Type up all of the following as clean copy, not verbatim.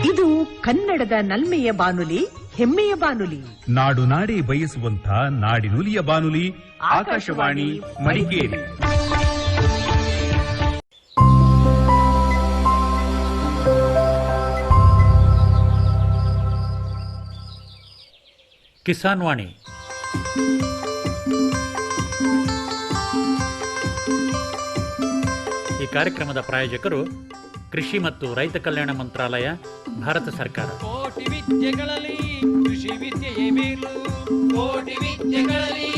ಇದು ಕನ್ನಡದ ನಲ್ಮೆಯ ಬಾನುಲಿ, ಹೆಮ್ಮೆಯ ಬಾನುಲಿ. ನಾಡು ನಾಡಿ ಬಯಸುವಂತ ನಾಡಿನುಲಿಯ ಬಾನುಲಿ ಆಕಾಶವಾಣಿ ಮಡಿಕೇರಿ. ಕಿಸಾನ್ ವಾಣಿ. ಈ ಕಾರ್ಯಕ್ರಮದ ಪ್ರಾಯೋಜಕರು ಕೃಷಿ ಮತ್ತು ರೈತ ಕಲ್ಯಾಣ ಮಂತ್ರಾಲಯ, ಭಾರತ ಸರ್ಕಾರ. ಕೋಟಿ ವಿದ್ಯೆಗಳಲ್ಲಿ ಕೃಷಿ ವಿದ್ಯೆಯೇ ಮೇಲು, ಕೋಟಿ ವಿದ್ಯೆಗಳಲ್ಲಿ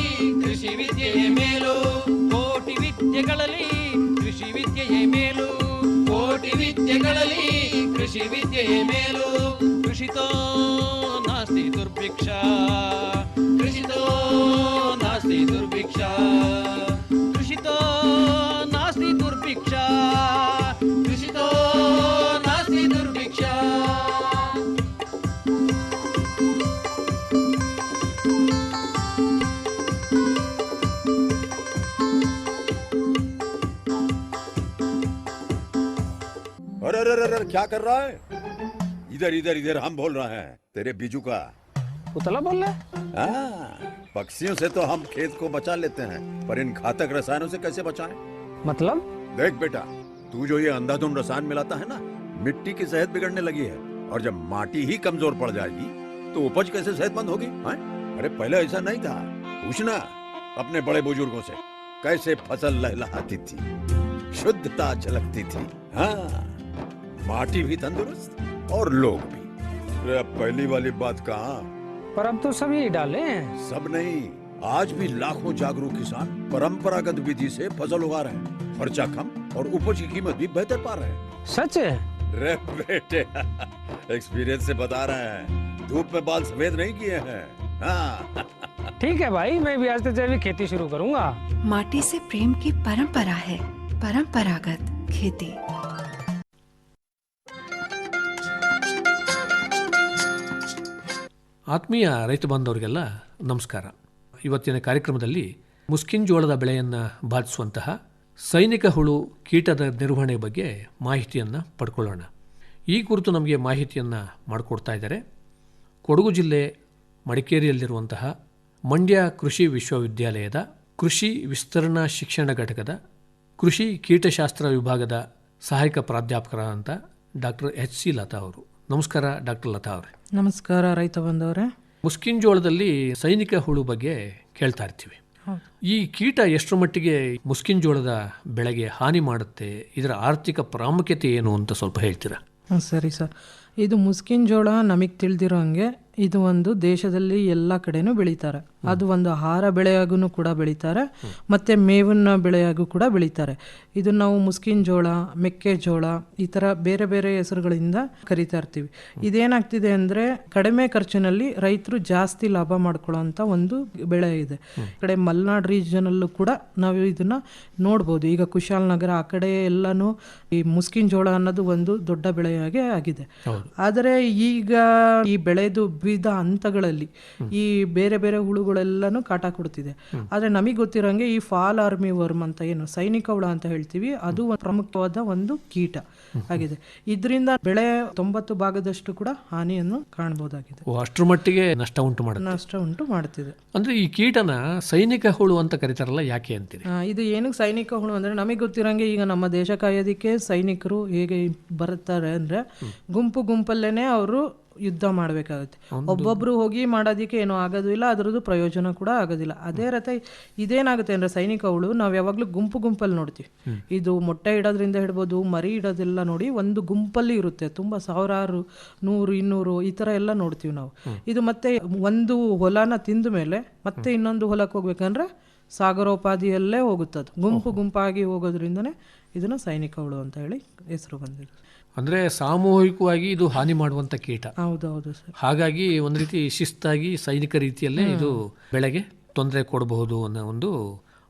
ಕೃಷಿ ವಿದ್ಯೆಯೇ ಮೇಲು, ಕೋಟಿ ವಿದ್ಯೆಗಳಲ್ಲಿ ಕೃಷಿ ವಿದ್ಯೆಯೇ ಮೇಲು, ಕೋಟಿ ವಿದ್ಯೆಗಳಲ್ಲಿ ಕೃಷಿ ವಿದ್ಯೆಯೇ ಮೇಲು. ಕೃಷಿತೋ ನಾಸ್ತಿ ದುರ್ಭಿಕ್ಷ, ಕೃಷಿತೋ ನಾಸ್ತಿ ದುರ್ಭಿಕ್ಷ, ಕೃಷಿತೋ ನಾಸ್ತಿ ದುರ್ಭಿಕ್ಷ, ಕೃಷಿತೋ ನಾಸ್ತಿ ದುರ್ಭಿಕ್ಷ. अरे अरे अरे क्या कर रहा है? इधर इधर इधर हम बोल रहे हैं तेरे बीजू का। उतला बोल रहा है? पक्षियों से तो हम खेत को बचा लेते हैं, पर इन घातक रसायनों से कैसे बचाएं? मतलब? देख बेटा, तू जो ये अंधाधुंध रसायन मिलाता है ना, मिट्टी की सेहत बिगड़ने लगी है। और जब माटी ही कमजोर पड़ जाएगी तो उपज कैसे सेहतमंद होगी? अरे पहले ऐसा नहीं था। पूछना अपने बड़े बुजुर्गों से, कैसे फसल लहलहाती थी, शुद्धता झलकती थी। हाँ, माटी भी तंदुरुस्त और लोग भी। अरे अब पहली वाली बात कहाँ? पर अब तो सभी डाले हैं। सब नहीं, आज भी लाखों जागरूक किसान परंपरागत विधि से फसल उगा रहे हैं। खर्चा कम और उपज की कीमत भी बेहतर पा रहे हैं। सच है? रे बेटे, एक्सपीरियंस से बता रहे हैं, धूप में बाल सफेद नहीं किए हैं। हाँ। ठीक है भाई, मैं भी आज से जैविक खेती शुरू करूंगा। माटी से प्रेम की परंपरा है, परंपरागत खेती। ಆತ್ಮೀಯ ರೈತ ಬಾಂಧವರಿಗೆಲ್ಲ ನಮಸ್ಕಾರ. ಇವತ್ತಿನ ಕಾರ್ಯಕ್ರಮದಲ್ಲಿ ಮುಸ್ಕಿಂಜೋಳದ ಬೆಳೆಯನ್ನು ಬಾಧಿಸುವಂತಹ ಸೈನಿಕ ಹುಳು ಕೀಟದ ನಿರ್ವಹಣೆ ಬಗ್ಗೆ ಮಾಹಿತಿಯನ್ನು ಪಡ್ಕೊಳ್ಳೋಣ. ಈ ಕುರಿತು ನಮಗೆ ಮಾಹಿತಿಯನ್ನು ಮಾಡಿಕೊಡ್ತಾ ಇದ್ದಾರೆ ಕೊಡಗು ಜಿಲ್ಲೆ ಮಡಿಕೇರಿಯಲ್ಲಿರುವಂತಹ ಮಂಡ್ಯ ಕೃಷಿ ವಿಶ್ವವಿದ್ಯಾಲಯದ ಕೃಷಿ ವಿಸ್ತರಣಾ ಶಿಕ್ಷಣ ಘಟಕದ ಕೃಷಿ ಕೀಟಶಾಸ್ತ್ರ ವಿಭಾಗದ ಸಹಾಯಕ ಪ್ರಾಧ್ಯಾಪಕರಾದಂಥ ಡಾಕ್ಟರ್ ಎಚ್.ಸಿ. ಲತಾ ಅವರು. ನಮಸ್ಕಾರ ಡಾಕ್ಟರ್ ಲತಾ ಅವರೇ. ನಮಸ್ಕಾರ ರೈತ ಬಂದವರೇ. ಮುಸ್ಕಿಂಜೋಳದಲ್ಲಿ ಸೈನಿಕ ಹುಳು ಬಗ್ಗೆ ಕೇಳ್ತಾ ಇರ್ತೀವಿ. ಈ ಕೀಟ ಎಷ್ಟರ ಮಟ್ಟಿಗೆ ಮುಸ್ಕಿಂಜೋಳದ ಬೆಳೆಗೆ ಹಾನಿ ಮಾಡುತ್ತೆ, ಇದರ ಆರ್ಥಿಕ ಪ್ರಾಮುಖ್ಯತೆ ಏನು ಅಂತ ಸ್ವಲ್ಪ ಹೇಳ್ತೀರಾ? ಸರಿ ಸರ್. ಇದು ಮುಸ್ಕಿನ್ ಜೋಳ ನಮಗೆ ತಿಳಿದಿರೋ ಹಂಗೆ ಇದು ಒಂದು ದೇಶದಲ್ಲಿ ಎಲ್ಲ ಕಡೆನೂ ಬೆಳೀತಾರೆ. ಅದು ಒಂದು ಆಹಾರ ಬೆಳೆಯಾಗೂ ಕೂಡ ಬೆಳೀತಾರೆ, ಮತ್ತು ಮೇವಿನ ಬೆಳೆಯಾಗೂ ಕೂಡ ಬೆಳೀತಾರೆ. ಇದು ನಾವು ಮುಸ್ಕಿನ್ ಜೋಳ, ಮೆಕ್ಕೆಜೋಳ ಈ ಥರ ಬೇರೆ ಬೇರೆ ಹೆಸರುಗಳಿಂದ ಕರಿತಾ ಇರ್ತೀವಿ. ಇದೇನಾಗ್ತಿದೆ ಅಂದರೆ ಕಡಿಮೆ ಖರ್ಚಿನಲ್ಲಿ ರೈತರು ಜಾಸ್ತಿ ಲಾಭ ಮಾಡ್ಕೊಳ್ಳೋಂಥ ಒಂದು ಬೆಳೆ ಇದೆ. ಈ ಕಡೆ ಮಲೆನಾಡು ರೀಜನಲ್ಲೂ ಕೂಡ ನಾವು ಇದನ್ನು ನೋಡ್ಬೋದು. ಈಗ ಕುಶಾಲನಗರ ಆ ಕಡೆ ಎಲ್ಲನೂ ಈ ಮುಸ್ಕಿನ್ ಜೋಳ ಅನ್ನೋದು ಒಂದು ದೊಡ್ಡ ಬೆಳೆಯಾಗಿ ಆಗಿದೆ. ಆದರೆ ಈಗ ಈ ಬೆಳೆದು ವಿವಿಧ ಹಂತಗಳಲ್ಲಿ ಈ ಬೇರೆ ಬೇರೆ ಹುಳುಗಳೆಲ್ಲನೂ ಕಾಟ ಕೊಡ್ತಿದೆ. ಆದರೆ ನಮಗೆ ಗೊತ್ತಿರೋಂಗೆ ಈ ಫಾಲ್ ಆರ್ಮಿ ವರ್ಮ್ ಅಂತ ಏನು ಸೈನಿಕ ಹುಳ ಅಂತ ಹೇಳ್ತೀವಿ, ಅದು ಪ್ರಮುಖವಾದ ಒಂದು ಕೀಟ ಆಗಿದೆ. ಇದರಿಂದ ಬೆಳೆ 90% ಕೂಡ ಹಾನಿಯನ್ನು ಕಾಣಬಹುದಾಗಿದೆ. ಅಷ್ಟರ ಮಟ್ಟಿಗೆ ನಷ್ಟ ಉಂಟು ಮಾಡ್ತಿದೆ. ಅಂದ್ರೆ ಈ ಕೀಟನ ಸೈನಿಕ ಹುಳು ಅಂತ ಕರೀತಾರಲ್ಲ, ಯಾಕೆ ಅಂತೀರಿ? ಇದು ಏನಕ್ಕೆ ಸೈನಿಕ ಹುಳು ಅಂದ್ರೆ ನಮಗೆ ಗೊತ್ತಿರೋಂಗೆ ಈಗ ನಮ್ಮ ದೇಶ ಕಾಯೋದಕ್ಕೆ ಸೈನಿಕರು ಹೇಗೆ ಬರ್ತಾರೆ ಅಂದ್ರೆ ಗುಂಪಲ್ಲೇನೆ ಅವರು ಯುದ್ಧ ಮಾಡಬೇಕಾಗುತ್ತೆ. ಒಬ್ಬೊಬ್ರು ಹೋಗಿ ಮಾಡೋದಕ್ಕೆ ಏನೂ ಆಗೋದಿಲ್ಲ, ಅದರದ್ದು ಪ್ರಯೋಜನ ಕೂಡ ಆಗೋದಿಲ್ಲ. ಅದೇ ರೀತಿ ಇದೇನಾಗುತ್ತೆ ಅಂದರೆ ಸೈನಿಕ ಹುಳು ನಾವು ಯಾವಾಗಲೂ ಗುಂಪಲ್ಲಿ ನೋಡ್ತೀವಿ. ಇದು ಮೊಟ್ಟೆ ಇಡೋದ್ರಿಂದ ಹಿಡ್ಬೋದು, ಮರಿ ಇಡೋದೆಲ್ಲ ನೋಡಿ ಒಂದು ಗುಂಪಲ್ಲಿ ಇರುತ್ತೆ. ತುಂಬ ಸಾವಿರಾರು 100, 200 ಈ ಥರ ಎಲ್ಲ ನೋಡ್ತೀವಿ ನಾವು. ಇದು ಮತ್ತೆ ಒಂದು ಹೊಲನ ತಿಂದ ಮೇಲೆ ಮತ್ತೆ ಇನ್ನೊಂದು ಹೊಲಕ್ಕೆ ಹೋಗ್ಬೇಕಂದ್ರೆ ಸಾಗರೋಪಾದಿಯಲ್ಲೇ ಹೋಗುತ್ತದೆ. ಗುಂಪಾಗಿ ಹೋಗೋದ್ರಿಂದನೇ ಇದನ್ನು ಸೈನಿಕ ಹುಳು ಅಂತ ಹೇಳಿ ಹೆಸರು ಬಂದಿದೆ. ಅಂದ್ರೆ ಸಾಮೂಹಿಕವಾಗಿ ಇದು ಹಾನಿ ಮಾಡುವಂತ ಕೀಟ. ಹೌದೌದು ಸರ್. ಹಾಗಾಗಿ ಒಂದು ರೀತಿ ಶಿಸ್ತಾಗಿ ಸೈನಿಕ ರೀತಿಯಲ್ಲೇ ಇದು ಬೆಳೆಗೆ ತೊಂದರೆ ಕೊಡಬಹುದು ಅನ್ನೋ ಒಂದು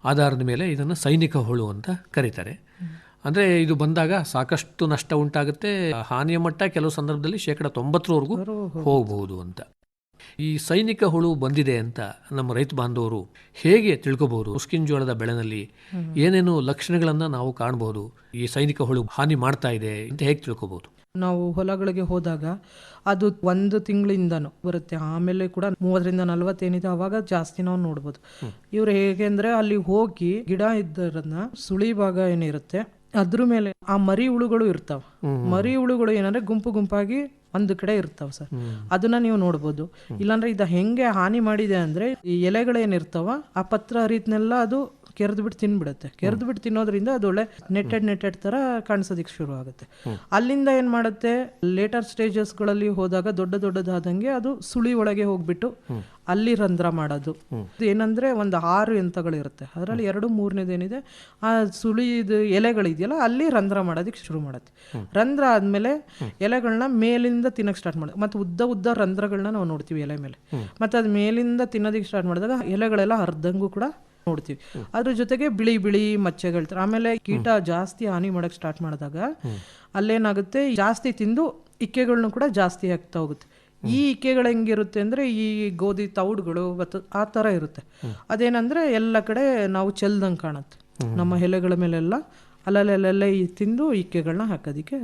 ಆಧಾರದ ಮೇಲೆ ಇದನ್ನು ಸೈನಿಕ ಹುಳು ಅಂತ ಕರೀತಾರೆ. ಅಂದರೆ ಇದು ಬಂದಾಗ ಸಾಕಷ್ಟು ನಷ್ಟ ಉಂಟಾಗುತ್ತೆ. ಹಾನಿಯ ಮಟ್ಟ ಕೆಲವು ಸಂದರ್ಭದಲ್ಲಿ 90%ವರೆಗೂ ಹೋಗಬಹುದು ಅಂತ. ಈ ಸೈನಿಕ ಹುಳು ಬಂದಿದೆ ಅಂತ ನಮ್ಮ ರೈತ ಬಾಂಧವರು ಹೇಗೆ ತಿಳ್ಕೋಬಹುದು? ಮುಸ್ಕಿಂಜೋಳದ ಬೆಳೆನಲ್ಲಿ ಏನೇನು ಲಕ್ಷಣಗಳನ್ನು ನಾವು ಕಾಣಬಹುದು, ಈ ಸೈನಿಕ ಹುಳು ಹಾನಿ ಮಾಡ್ತಾ ಇದೆ ಅಂತ ಹೇಗೆ ತಿಳ್ಕೋಬಹುದು? ನಾವು ಹೊಲಗಳಿಗೆ ಹೋದಾಗ ಅದು 1 ತಿಂಗಳಿಂದನೂ ಬರುತ್ತೆ. ಆಮೇಲೆ ಕೂಡ 30-40 ಏನಿದೆ ಅವಾಗ ಜಾಸ್ತಿ ನಾವು ನೋಡ್ಬೋದು. ಇವ್ರು ಹೇಗೆ ಅಂದ್ರೆ ಅಲ್ಲಿ ಹೋಗಿ ಗಿಡ ಇದ್ದರನ್ನ ಸುಳಿ ಭಾಗ ಏನಿರುತ್ತೆ ಅದ್ರ ಮೇಲೆ ಆ ಮರಿ ಹುಳುಗಳು ಇರ್ತಾವ. ಮರಿ ಹುಳುಗಳು ಏನಂದ್ರೆ ಗುಂಪು ಗುಂಪಾಗಿ ಒಂದು ಕಡೆ ಇರ್ತಾವ ಸರ್. ಅದನ್ನ ನೀವು ನೋಡ್ಬೋದು. ಇಲ್ಲಾಂದ್ರೆ ಇದು ಹೆಂಗೆ ಹಾನಿ ಮಾಡಿದೆ ಅಂದ್ರೆ ಈ ಎಲೆಗಳೇನಿರ್ತಾವ ಆ ಪತ್ರ ಹರಿತ್ನೆಲ್ಲ ಅದು ಕೆರೆದು ಬಿಟ್ಟು ತಿನ್ಬಿಡುತ್ತೆ. ಕೆರೆದು ಬಿಟ್ಟು ತಿನ್ನೋದ್ರಿಂದ ಅದು ಒಳ್ಳೆ ನೆಟ್ಟೆಡ್ ತರ ಕಾಣಿಸೋದಿಕ್ ಶುರು ಆಗುತ್ತೆ. ಅಲ್ಲಿಂದ ಏನ್ ಮಾಡುತ್ತೆ, ಲೇಟರ್ ಸ್ಟೇಜಸ್ಗಳಲ್ಲಿ ಹೋದಾಗ ದೊಡ್ಡದಾದಂಗೆ ಅದು ಸುಳಿ ಒಳಗೆ ಹೋಗ್ಬಿಟ್ಟು ಅಲ್ಲಿ ರಂಧ್ರ ಮಾಡೋದು. ಏನಂದ್ರೆ ಒಂದು 6 ಹಂತಗಳಿರುತ್ತೆ. ಅದರಲ್ಲಿ 2-3ನೇದೇನಿದೆ ಆ ಸುಳಿದ ಎಲೆಗಳಿದೆಯಲ್ಲ ಅಲ್ಲಿ ರಂಧ್ರ ಮಾಡೋದಕ್ಕೆ ಶುರು ಮಾಡುತ್ತೆ. ರಂಧ್ರ ಆದ್ಮೇಲೆ ಎಲೆಗಳನ್ನ ಮೇಲಿಂದ ತಿನ್ನಕ್ ಸ್ಟಾರ್ಟ್ ಮಾಡೋದು. ಮತ್ತೆ ಉದ್ದ ರಂಧ್ರಗಳನ್ನ ನಾವು ನೋಡ್ತೀವಿ ಎಲೆ ಮೇಲೆ. ಮತ್ತೆ ಅದ್ ಮೇಲಿಂದ ತಿನ್ನೋದಕ್ಕೆ ಸ್ಟಾರ್ಟ್ ಮಾಡಿದಾಗ ಎಲೆಗಳೆಲ್ಲ ಅರ್ಧಂಗೂ ಕೂಡ ನೋಡ್ತೀವಿ. ಅದ್ರ ಜೊತೆಗೆ ಬಿಳಿ ಮಚ್ಚೆಗಳು. ಆಮೇಲೆ ಕೀಟ ಜಾಸ್ತಿ ಹಾನಿ ಮಾಡಕ್ ಸ್ಟಾರ್ಟ್ ಮಾಡಿದಾಗ ಅಲ್ಲೇನಾಗುತ್ತೆ, ಜಾಸ್ತಿ ತಿಂದು ಇಕ್ಕೆಗಳನ್ನ ಕೂಡ ಜಾಸ್ತಿ ಆಗ್ತಾ ಹೋಗುತ್ತೆ. ಈ ಇಕ್ಕೆಗಳು ಹೆಂಗಿರುತ್ತೆ ಅಂದ್ರೆ ಈ ಗೋಧಿ ತೌಡುಗಳು ಆ ತರ ಇರುತ್ತೆ. ಅದೇನಂದ್ರೆ ಎಲ್ಲ ಕಡೆ ನಾವು ಚೆಲ್ದಂಗೆ ಕಾಣುತ್ತೆ. ನಮ್ಮ ಎಲೆಗಳ ಮೇಲೆಲ್ಲ ಅಲ್ಲಲ್ಲೆಲ್ಲ ತಿಂದು ಇಕ್ಕೆಗಳನ್ನ ಹಾಕೋದಿಕ್ಕೆ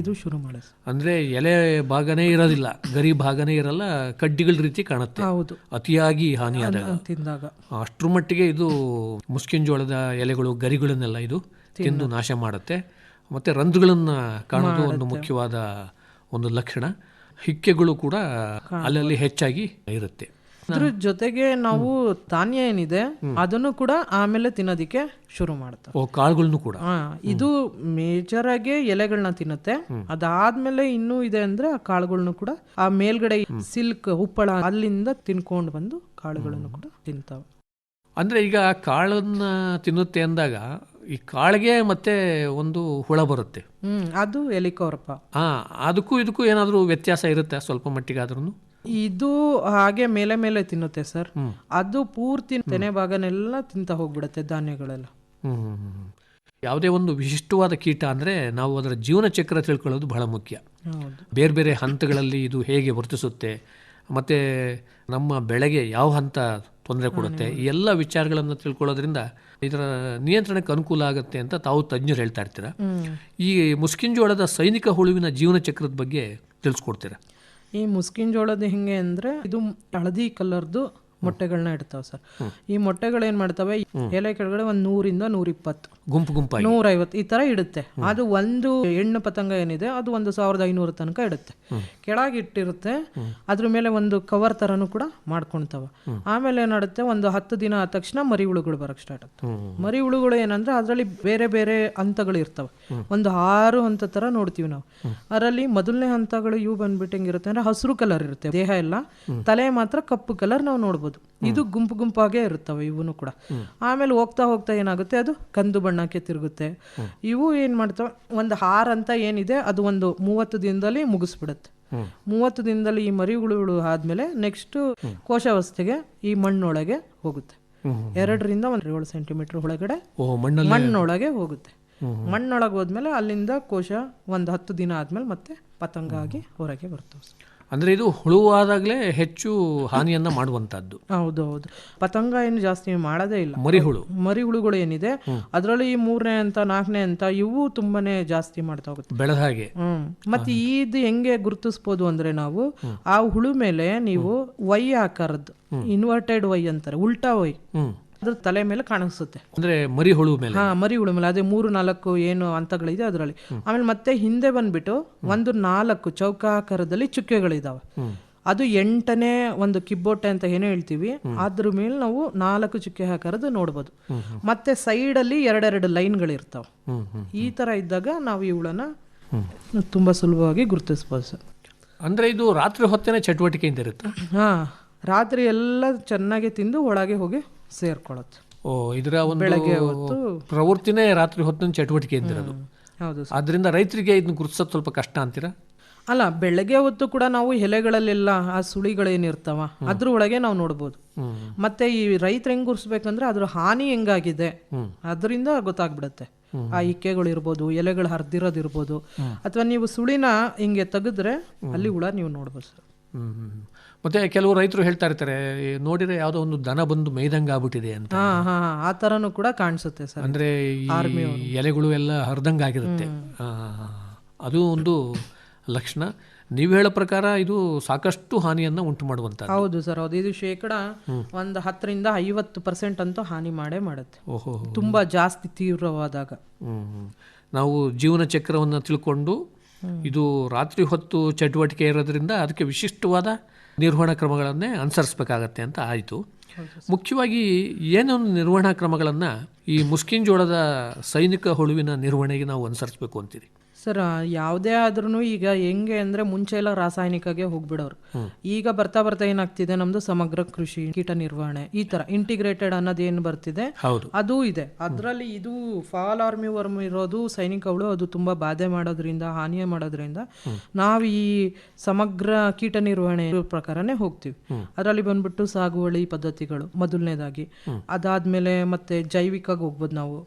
ಇದು ಶುರು ಮಾಡೋದು. ಅಂದ್ರೆ ಎಲೆ ಭಾಗನೇ ಇರೋದಿಲ್ಲ, ಗರಿ ಭಾಗನೇ ಇರಲ್ಲ, ಕಡ್ಡಿಗಳ ರೀತಿ ಕಾಣುತ್ತೆ. ಹೌದು, ಅತಿಯಾಗಿ ಹಾನಿಯಾದಾಗ ತಿಂದಾಗ ಅಷ್ಟ್ರ ಮಟ್ಟಿಗೆ ಇದು ಮುಸ್ಕಿನ್ ಜೋಳದ ಎಲೆಗಳು ಗರಿಗಳನ್ನೆಲ್ಲ ಇದು ತಿಂದು ನಾಶ ಮಾಡುತ್ತೆ. ಮತ್ತೆ ರಂಧ್ರಗಳನ್ನ ಕಾಣೋದು ಒಂದು ಮುಖ್ಯವಾದ ಒಂದು ಲಕ್ಷಣ. ಹಿಕ್ಕೆಗಳು ಕೂಡ ಅಲ್ಲಲ್ಲಿ ಹೆಚ್ಚಾಗಿ ಇರುತ್ತೆ. ಅದ್ರ ಜೊತೆಗೆ ನಾವು ಧಾನ್ಯ ಏನಿದೆ ಅದನ್ನು ಕೂಡ ಆಮೇಲೆ ತಿನ್ನೋದಿಕ್ಕೆ ಶುರು ಮಾಡ್ತಾರೆ. ಕಾಳುಗಳನ್ನು ಕೂಡ ಇದು ಮೇಜರ್ ಆಗಿ ಎಲೆಗಳನ್ನ ತಿನ್ನುತ್ತೆ. ಅದಾದ್ಮೇಲೆ ಇನ್ನೂ ಇದೆ ಅಂದ್ರೆ ಆ ಕಾಳುಗಳನ್ನು ಕೂಡ ಆ ಮೇಲ್ಗಡೆ ಸಿಲ್ಕ್ ಉಪ್ಪಳ ಅಲ್ಲಿಂದ ತಿನ್ಕೊಂಡು ಬಂದು ಕಾಳುಗಳನ್ನು ಕೂಡ ತಿಂತಾವ. ಅಂದ್ರೆ ಈಗ ಕಾಳನ್ನ ತಿನ್ನುತ್ತೆ ಅಂದಾಗ ಈ ಕಾಳಿಗೆ ಮತ್ತೆ ಒಂದು ಹುಳ ಬರುತ್ತೆ, ಅದು ಎಲಿಕೋರ್ಪ. ಅದಕ್ಕೂ ಇದಕ್ಕೂ ಏನಾದ್ರೂ ವ್ಯತ್ಯಾಸ ಇರುತ್ತೆ ಸ್ವಲ್ಪ ಮಟ್ಟಿಗಾದ್ರೂ? ಇದು ಹಾಗೆ ಮೇಲೆ ತಿನ್ನುತ್ತೆ ಸರ್. ಅದು ಪೂರ್ತಿ ತೆನೆ ಭಾಗನೆಲ್ಲ ತಿಂತ ಹೋಗ್ಬಿಡುತ್ತೆ ಧಾನ್ಯಗಳೆಲ್ಲ. ಯಾವುದೇ ಒಂದು ವಿಶಿಷ್ಟವಾದ ಕೀಟ ಅಂದ್ರೆ ನಾವು ಅದರ ಜೀವನ ಚಕ್ರ ತಿಳ್ಕೊಳ್ಳೋದು ಬಹಳ ಮುಖ್ಯ. ಬೇರೆ ಬೇರೆ ಹಂತಗಳಲ್ಲಿ ಇದು ಹೇಗೆ ವರ್ತಿಸುತ್ತೆ, ಮತ್ತೆ ನಮ್ಮ ಬೆಳೆಗೆ ಯಾವ ಹಂತ ತೊಂದರೆ ಕೊಡುತ್ತೆ, ಈ ಎಲ್ಲ ವಿಚಾರಗಳನ್ನು ತಿಳ್ಕೊಳ್ಳೋದ್ರಿಂದ ಇದರ ನಿಯಂತ್ರಣಕ್ಕೆ ಅನುಕೂಲ ಆಗುತ್ತೆ ಅಂತ ತಾವು ತಜ್ಞರು ಹೇಳ್ತಾ ಇರ್ತೀರಾ. ಈ ಮುಸ್ಕಿನ್ ಜೋಳದ ಸೈನಿಕ ಹುಳುವಿನ ಜೀವನ ಚಕ್ರದ ಬಗ್ಗೆ ತಿಳಿಸ್ಕೊಡ್ತೀರಾ? ಈ ಮುಸ್ಕಿನ್ ಜೋಳದ ಹೆಂಗೆ ಅಂದ್ರೆ ಇದು ಹಳದಿ ಕಲರ್ದು ಮೊಟ್ಟೆಗಳನ್ನ ಇಡ್ತಾವ ಸರ್. ಈ ಮೊಟ್ಟೆಗಳು ಏನ್ ಮಾಡ್ತವೆ, ಎಲೆ ಕೆಳಗಡೆ 100-120 ಗುಂಪಾಗಿ 150 ಈ ತರ ಇಡುತ್ತೆ. ಅದು ಒಂದು ಹೆಣ್ಣು ಪತಂಗ ಏನಿದೆ ಅದು 1500 ತನಕ ಇಡುತ್ತೆ. ಕೆಳಗಿಟ್ಟಿರುತ್ತೆ. ಅದ್ರ ಮೇಲೆ ಒಂದು ಕವರ್ ತರನು ಕೂಡ ಮಾಡ್ಕೊಂತಾವ. ಆಮೇಲೆ ಏನಾಡುತ್ತೆ, ಒಂದು 10 ದಿನ ಆದ ತಕ್ಷಣ ಮರಿ ಹುಳುಗಳು ಬರಕ್ ಸ್ಟಾರ್ಟ್ ಆಗ್ತವೆ. ಮರಿ ಹುಳುಗಳು ಏನಂದ್ರೆ ಅದರಲ್ಲಿ ಬೇರೆ ಬೇರೆ ಹಂತಗಳು ಇರ್ತವೆ. ಒಂದು 6 ಹಂತ ತರ ನೋಡ್ತೀವಿ ನಾವು. ಅದರಲ್ಲಿ ಮೊದಲನೇ ಹಂತಗಳು ಇವು ಬಂದ್ಬಿಟ್ಟು ಹೆಂಗಿರುತ್ತೆ ಅಂದ್ರೆ ಹಸಿರು ಕಲರ್ ಇರುತ್ತೆ ದೇಹ ಎಲ್ಲ, ತಲೆ ಮಾತ್ರ ಕಪ್ಪು ಕಲರ್ ನಾವು ನೋಡ್ಬೋದು. ಇದು ಗುಂಪಾಗೇ ಇರುತ್ತವೆ ಇವನು ಕೂಡ. ಆಮೇಲೆ ಹೋಗ್ತಾ ಏನಾಗುತ್ತೆ, ಅದು ಕಂದು ಬಣ್ಣಕ್ಕೆ ತಿರುಗುತ್ತೆ. ಇವು ಏನ್ ಮಾಡ್ತಾವ, ಒಂದು 6 ಅಂತ ಏನಿದೆ ಅದು ಒಂದು 30 ದಿನದಲ್ಲಿ ಮುಗಿಸ್ಬಿಡುತ್ತೆ. 30 ದಿನದಲ್ಲಿ ಈ ಮರಿ ಹುಳುಗಳು ಆದ್ಮೇಲೆ ನೆಕ್ಸ್ಟ್ ಕೋಶಾವಸ್ಥೆಗೆ ಈ ಮಣ್ಣೊಳಗೆ ಹೋಗುತ್ತೆ. 2-7 ಸೆಂಟಿಮೀಟರ್ ಒಳಗಡೆ ಮಣ್ಣೊಳಗೆ ಹೋಗುತ್ತೆ. ಮಣ್ಣೊಳಗೆ ಹೋದ್ಮೇಲೆ ಅಲ್ಲಿಂದ ಕೋಶ ಒಂದು 10 ದಿನ ಆದ್ಮೇಲೆ ಮತ್ತೆ ಪತಂಗ ಆಗಿ ಹೊರಗೆ ಬರ್ತವೆ. ಅಂದ್ರೆ ಇದು ಹುಳುವಾದಾಗಲೇ ಹೆಚ್ಚು ಹಾನಿಯನ್ನ ಮಾಡುವಂತದ್ದು. ಹೌದು, ಪತಂಗ ಏನು ಜಾಸ್ತಿ ಮಾಡೋದೇ ಇಲ್ಲ. ಮರಿ ಹುಳುಗಳು ಏನಿದೆ ಅದರಲ್ಲಿ ಈ 3ನೇ ಹಂತ 4ನೇ ಹಂತ ಇವು ತುಂಬಾನೇ ಜಾಸ್ತಿ ಮಾಡ್ತಾ ಹೋಗುತ್ತೆ ಬೆಳೆದ ಹಾಗೆ. ಮತ್ತೆ ಇದು ಹೆಂಗೆ ಗುರುತಿಸ್ಬೋದು ಅಂದ್ರೆ ನಾವು ಆ ಹುಳು ಮೇಲೆ ನೀವು ವೈ ಆಕಾರದ್ದು ಇನ್ವರ್ಟೆಡ್ ವೈ ಅಂತಾರೆ, ಉಲ್ಟಾ ವೈ ಅದ್ರ ತಲೆ ಮೇಲೆ ಕಾಣಿಸುತ್ತೆ. ಅಂದ್ರೆ ಮರಿ ಹುಳು ಮೇಲೆ ಅದೇ 3-4 ಏನು ಹಂತಗಳಿದೆ ಅದರಲ್ಲಿ. ಆಮೇಲೆ ಮತ್ತೆ ಹಿಂದೆ ಬಂದ್ಬಿಟ್ಟು 1-4 ಚೌಕಾಕಾರದಲ್ಲಿ ಚುಕ್ಕೆಗಳಿದಾವೆ. ಅದು 8ನೇ ಒಂದು ಕಿಬ್ಬೊಟ್ಟೆ ಅಂತ ಏನೋ ಹೇಳ್ತೀವಿ. ಅದ್ರ ಮೇಲೆ ನಾವು 4 ಚುಕ್ಕೆ ಹಾಕರದು ನೋಡ್ಬೋದು. ಮತ್ತೆ ಸೈಡ್ ಅಲ್ಲಿ 2 ಲೈನ್ಗಳಿರ್ತಾವ. ಈ ತರ ಇದ್ದಾಗ ನಾವು ಇವುಗಳನ್ನ ತುಂಬಾ ಸುಲಭವಾಗಿ ಗುರುತಿಸಬಹುದು ಸರ್. ಅಂದ್ರೆ ಇದು ರಾತ್ರಿ ಹೊತ್ತೇನೆ ಚಟುವಟಿಕೆಯಿಂದ ಇರುತ್ತೆ. ರಾತ್ರಿ ಎಲ್ಲ ಚೆನ್ನಾಗಿ ತಿಂದು ಒಳಗೆ ಹೋಗಿ ಸೇರ್ಕೊಳ್ಳುತ್ತೆ. ಇದರ ಒಂದು ಬೆಳಗ್ಗೆ ಹೊತ್ತು ಪ್ರವೃತ್ತಿನೇ ರಾತ್ರಿ ಹೊತ್ತಿನ ಚಟುವಟಿಕೆ ಇದ್ದಿರೋದು. ಹೌದು. ಆದ್ರಿಂದ ರೈತರಿಗೆ ಇದನ್ನ ಗುರುತಿಸೋದು ಸ್ವಲ್ಪ ಕಷ್ಟ ಅಂತೀರಾ? ಅಲ್ಲ, ಬೆಳಗ್ಗೆ ಹೊತ್ತು ಕೂಡ ನಾವು ಎಲೆಗಳಲ್ಲೆಲ್ಲ ಆ ಸುಳಿಗಳೇನಿರ್ತಾವ ಅದ್ರ ಒಳಗೆ ನಾವು ನೋಡ್ಬೋದು. ಮತ್ತೆ ಈ ರೈತರು ಹೆಂಗ್ ಗುರ್ಸ್ಬೇಕಂದ್ರೆ ಅದ್ರ ಹಾನಿ ಹೆಂಗಾಗಿದೆ ಅದರಿಂದ ಗೊತ್ತಾಗ್ಬಿಡತ್ತೆ. ಆ ಇಕ್ಕೆಗಳು ಇರ್ಬೋದು, ಎಲೆಗಳು ಹರಿದಿರೋದಿರ್ಬೋದು, ಅಥವಾ ನೀವು ಸುಳಿನ ಹಿಂಗೆ ತೆಗೆದ್ರೆ ಅಲ್ಲಿ ಹುಳ ನೀವು ನೋಡ್ಬೋದು ಸರ್. ಮತ್ತೆ ಕೆಲವು ರೈತರು ಹೇಳ್ತಾ ಇರ್ತಾರೆ, ನೋಡಿದ್ರೆ ಯಾವ್ದೋ ಒಂದು ದನ ಬಂದು ಮೇಯ್ದಂಗ ಆಗ್ಬಿಟ್ಟಿದೆ ಅಂತ. ಆ ತರನು ಕೂಡ ಕಾಣಿಸುತ್ತೆ ಸರ್. ಅಂದ್ರೆ ಎಲೆಗಳು ಎಲ್ಲ ಹರಿದಂಗ ಆಗಿರುತ್ತೆ. ಅದು ಒಂದು ಲಕ್ಷಣ. ನೀವು ಹೇಳೋ ಪ್ರಕಾರ ಇದು ಸಾಕಷ್ಟು ಹಾನಿಯನ್ನು ಉಂಟು ಮಾಡುವಂಥ. ಹೌದು ಸರ್, ಹೌದು. ಇದು ಶೇಕಡ ಒಂದು 10-50% ಅಂತೂ ಹಾನಿ ಮಾಡೇ ಮಾಡುತ್ತೆ. ಓಹೋ, ತುಂಬಾ ಜಾಸ್ತಿ ತೀವ್ರವಾದಾಗ. ನಾವು ಜೀವನ ಚಕ್ರವನ್ನು ತಿಳ್ಕೊಂಡು ಇದು ರಾತ್ರಿ ಹೊತ್ತು ಚಟುವಟಿಕೆ ಇರೋದ್ರಿಂದ ಅದಕ್ಕೆ ವಿಶಿಷ್ಟವಾದ ನಿರ್ವಹಣಾ ಕ್ರಮಗಳನ್ನೇ ಅನುಸರಿಸಬೇಕಾಗತ್ತೆ ಅಂತ ಆಯಿತು. ಮುಖ್ಯವಾಗಿ ಏನೊಂದು ನಿರ್ವಹಣಾ ಕ್ರಮಗಳನ್ನು ಈ ಮುಸ್ಕಿನ್ ಜೋಳದ ಸೈನಿಕ ಹುಳುವಿನ ನಿರ್ವಹಣೆಗೆ ನಾವು ಅನುಸರಿಸಬೇಕು ಅಂತೀರಿ? ಸರ್, ಯಾವುದೇ ಆದ್ರೂ ಈಗ ಹೆಂಗೆ ಅಂದ್ರೆ ಮುಂಚೆ ಎಲ್ಲ ರಾಸಾಯನಿಕಗೆ ಹೋಗ್ಬಿಡೋರು. ಈಗ ಬರ್ತಾ ಬರ್ತಾ ಏನಾಗ್ತಿದೆ, ನಮ್ದು ಸಮಗ್ರ ಕೃಷಿ, ಕೀಟ ನಿರ್ವಹಣೆ, ಈ ತರ ಇಂಟಿಗ್ರೇಟೆಡ್ ಅನ್ನೋದು ಏನು ಬರ್ತಿದೆ ಅದು ಇದೆ. ಅದರಲ್ಲಿ ಇದು ಫಾಲ್ ಆರ್ಮಿ ವರ್ಮ್ ಇರೋದು ಸೈನಿಕ ಹುಳು, ಅದು ತುಂಬಾ ಬಾಧೆ ಮಾಡೋದ್ರಿಂದ, ಹಾನಿಯ ಮಾಡೋದ್ರಿಂದ ನಾವು ಈ ಸಮಗ್ರ ಕೀಟ ನಿರ್ವಹಣೆ ಪ್ರಕಾರನೇ ಹೋಗ್ತೀವಿ. ಅದರಲ್ಲಿ ಬಂದ್ಬಿಟ್ಟು ಸಾಗುವಳಿ ಪದ್ಧತಿಗಳು ಮೊದಲನೇದಾಗಿ, ಅದಾದ್ಮೇಲೆ ಮತ್ತೆ ಜೈವಿಕ ಹೋಗ್ಬೋದು ನಾವು,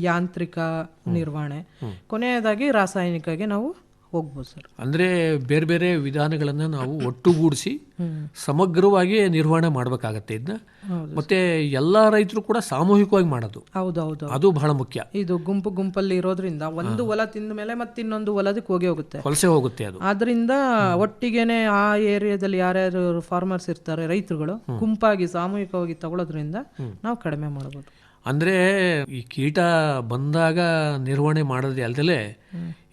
ಯಾಂತ್ರಿಕ ನಿರ್ವಹಣೆ, ಕೊನೆಯದಾಗಿ ರಾಸಾಯನಿಕ ನಾವು ಹೋಗ್ಬೋದು ಸರ್. ಅಂದರೆ ಬೇರೆ ಬೇರೆ ವಿಧಾನಗಳನ್ನು ನಾವು ಒಟ್ಟುಗೂಡಿಸಿ ಸಮಗ್ರವಾಗಿ ನಿರ್ವಹಣೆ ಮಾಡಬೇಕಾಗತ್ತೆ ಇದನ್ನ. ಮತ್ತೆ ಎಲ್ಲ ರೈತರು ಕೂಡ ಸಾಮೂಹಿಕವಾಗಿ ಮಾಡೋದು. ಹೌದೌದು, ಅದು ಬಹಳ ಮುಖ್ಯ. ಇದು ಗುಂಪಲ್ಲಿ ಇರೋದ್ರಿಂದ ಒಂದು ಹೊಲ ತಿಂದ ಮೇಲೆ ಮತ್ತೆ ಇನ್ನೊಂದು ಹೊಲದಕ್ಕೆ ಹೋಗುತ್ತೆ, ವಲಸೆ ಹೋಗುತ್ತೆ ಅದು. ಆದ್ರಿಂದ ಒಟ್ಟಿಗೆನೆ ಆ ಏರಿಯಾದಲ್ಲಿ ಯಾರ್ಯಾರು ಫಾರ್ಮರ್ಸ್ ಇರ್ತಾರೆ, ರೈತರುಗಳು ಗುಂಪಾಗಿ ಸಾಮೂಹಿಕವಾಗಿ ತಗೊಳ್ಳೋದ್ರಿಂದ ನಾವು ಕಡಿಮೆ ಮಾಡಬಹುದು. ಅಂದರೆ ಈ ಕೀಟ ಬಂದಾಗ ನಿರ್ವಹಣೆ ಮಾಡೋದೇ ಅಲ್ಲದೆ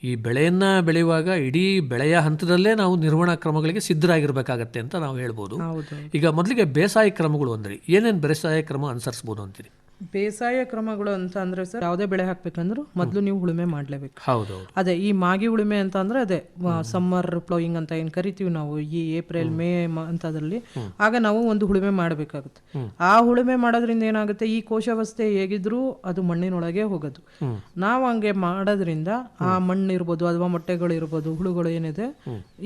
ಈ ಬೆಳೆಯನ್ನು ಬೆಳೆಯುವಾಗ ಇಡೀ ಬೆಳೆಯ ಹಂತದಲ್ಲೇ ನಾವು ನಿರ್ವಹಣಾ ಕ್ರಮಗಳಿಗೆ ಸಿದ್ಧರಾಗಿರ್ಬೇಕಾಗತ್ತೆ ಅಂತ ನಾವು ಹೇಳ್ಬೋದು. ಈಗ ಮೊದಲಿಗೆ ಬೇಸಾಯ ಕ್ರಮಗಳು ಅಂದರೆ ಏನೇನು ಬೇಸಾಯ ಕ್ರಮ ಅನುಸರಿಸ್ಬೋದು ಅಂತೀರಿ? ಬೇಸಾಯ ಕ್ರಮಗಳು ಅಂತ ಅಂದ್ರೆ ಸರ್, ಯಾವುದೇ ಬೆಳೆ ಹಾಕ್ಬೇಕಂದ್ರೂ ಮೊದಲು ನೀವು ಉಳುಮೆ ಮಾಡ್ಲೇಬೇಕು. ಹೌದು, ಅದೇ ಈ ಮಾಗಿ ಉಳುಮೆ ಅಂತ ಅಂದ್ರೆ ಅದೇ ಸಮ್ಮರ್ ಪ್ಲೋಯಿಂಗ್ ಅಂತ ಏನ್ ಕರಿತೀವಿ ನಾವು, ಈ ಏಪ್ರಿಲ್ ಮೇ ಅಂತದ್ರಲ್ಲಿ ಆಗ ನಾವು ಒಂದು ಉಳುಮೆ ಮಾಡಬೇಕಾಗುತ್ತೆ. ಆ ಉಳುಮೆ ಮಾಡೋದ್ರಿಂದ ಏನಾಗುತ್ತೆ, ಈ ಕೋಶಾವಸ್ಥೆ ಹೇಗಿದ್ರು ಅದು ಮಣ್ಣಿನೊಳಗೆ ಹೋಗೋದು. ನಾವು ಹಂಗೆ ಮಾಡೋದ್ರಿಂದ ಆ ಮಣ್ಣು ಇರ್ಬೋದು ಅಥವಾ ಮೊಟ್ಟೆಗಳು ಇರ್ಬೋದು, ಹುಳುಗಳು ಏನಿದೆ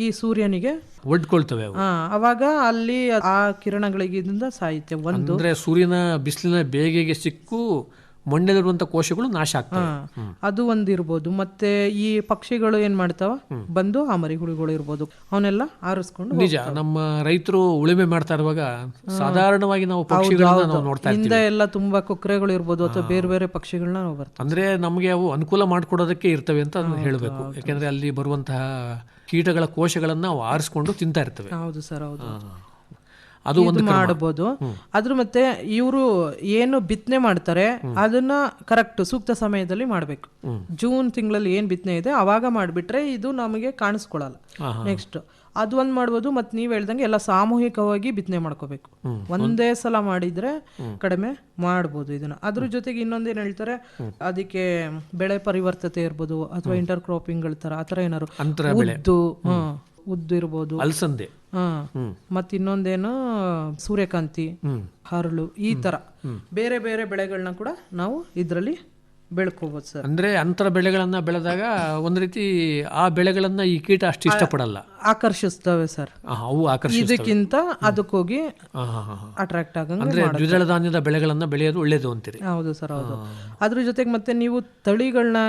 ಈ ಸೂರ್ಯನಿಗೆ ಒಡ್ಕೊಳ್ತವೆ. ಅವಾಗ ಅಲ್ಲಿ ಆ ಕಿರಣಗಳಿಂದ ಸಾಯುತ್ತೆ. ಒಂದು ಅಂದ್ರೆ ಸೂರ್ಯನ ಬಿಸಿಲಿನ ಬೇಗೆಗೆ ಸಿಕ್ಕು ಮಣ್ಣಲ್ಲಿರುವಂತ ಕೋಶಗಳು ನಾಶ ಆಗ್ತವೆ, ಅದು ಒಂದು ಇರ್ಬೋದು. ಮತ್ತೆ ಈ ಪಕ್ಷಿಗಳು ಏನ್ ಮಾಡ್ತಾವ, ಬಂದು ಆ ಮರಿ ಹುಳುಗಳು ಇರ್ಬೋದು, ಅವನ್ನೆಲ್ಲ ಆರಿಸ್ಕೊಂಡು. ನಿಜ, ನಮ್ಮ ರೈತರು ಉಳುಮೆ ಮಾಡ್ತಾ ಇರುವಾಗ ಸಾಧಾರಣವಾಗಿ ನಾವು ಪಕ್ಷಿಗಳನ್ನ ನಾವು ನೋಡ್ತಾ ಇರ್ತೀವಿ. ಹಿಂದೆ ಎಲ್ಲ ತುಂಬಾ ಕೊಕ್ಕರೆಗಳು ಇರ್ಬೋದು ಅಥವಾ ಬೇರೆ ಬೇರೆ ಪಕ್ಷಿಗಳನ್ನ ನಾವು ಬರ್ತವೆ. ಅಂದ್ರೆ ನಮಗೆ ಅವು ಅನುಕೂಲ ಮಾಡಿಕೊಡೋದಕ್ಕೆ ಇರ್ತವೆ ಅಂತ ಹೇಳಬೇಕು. ಯಾಕೆಂದ್ರೆ ಅಲ್ಲಿ ಬರುವಂತಹ ಕೀಟಗಳ ಕೋಶಗಳನ್ನ ನಾವು ಆರಿಸ್ಕೊಂಡು ತಿಂತಾ ಇರ್ತವೆ. ಹೌದು ಸರ್, ಹೌದು. ಅದು ಒಂದು ಮಾಡಬಹುದು. ಅದ್ರ ಮತ್ತೆ ಇವರು ಏನು ಬಿತ್ತನೆ ಮಾಡ್ತಾರೆ ಅದನ್ನ ಕರೆಕ್ಟ್ ಸೂಕ್ತ ಸಮಯದಲ್ಲಿ ಮಾಡ್ಬೇಕು. ಜೂನ್ ತಿಂಗಳಲ್ಲಿ ಏನ್ ಬಿತ್ತನೆ ಇದೆ ಅವಾಗ ಮಾಡ್ಬಿಟ್ರೆ ಇದು ನಮಗೆ ಕಾಣಿಸ್ಕೊಳಲ್ಲ. ನೆಕ್ಸ್ಟ್ ಅದು ಒಂದ್ ಮಾಡ್ಬೋದು. ಮತ್ ನೀವ್ ಹೇಳ್ದಂಗೆ ಎಲ್ಲ ಸಾಮೂಹಿಕವಾಗಿ ಬಿತ್ತನೆ ಮಾಡ್ಕೋಬೇಕು. ಒಂದೇ ಸಲ ಮಾಡಿದ್ರೆ ಕಡಿಮೆ ಮಾಡ್ಬೋದು ಇದನ್ನ. ಅದ್ರ ಜೊತೆಗೆ ಇನ್ನೊಂದೇನ್ ಹೇಳ್ತಾರೆ, ಅದಕ್ಕೆ ಬೆಳೆ ಪರಿವರ್ತತೆ ಇರ್ಬೋದು ಅಥವಾ ಇಂಟರ್ ಕ್ರಾಪಿಂಗ್ ತರ ಆತರ ಏನಾರು ಉದ್ದು ಇರ್ಬೋದು, ಅಲಸಂದೆ, ಮತ್ ಇನ್ನೊಂದೇನು ಸೂರ್ಯಕಾಂತಿ, ಹರಳು, ಈ ತರ ಬೇರೆ ಬೇರೆ ಬೆಳೆಗಳನ್ನ ಕೂಡ ನಾವು ಇದ್ರಲ್ಲಿ ಬೆಳ್ಕೋಬಹುದು ಸರ್. ಅಂದ್ರೆ ಅಂತರ ಬೆಳೆಗಳನ್ನ ಬೆಳೆದಾಗ ಒಂದ್ ರೀತಿ ಆ ಬೆಳೆಗಳನ್ನ ಈ ಕೀಟ ಅಷ್ಟು ಇಷ್ಟಪಡಲ್ಲ, ಆಕರ್ಷಿಸ್ತವೆ ಸರ್. ಅವು ಇದಕ್ಕಿಂತ ಅದಕ್ಕೋಗಿ ಅಟ್ರಾಕ್ಟ್ ಆಗಂಗೆ ಅಂದ್ರೆ ದ್ವಿದಳ ಧಾನ್ಯದ ಬೆಳೆಗಳನ್ನ ಬೆಳೆಯೋದು ಒಳ್ಳೇದು ಅಂತೀರಿ? ಹೌದು ಸರ್, ಹೌದು. ಅದ್ರ ಜೊತೆಗೆ ಮತ್ತೆ ನೀವು ತಳಿಗಳನ್ನ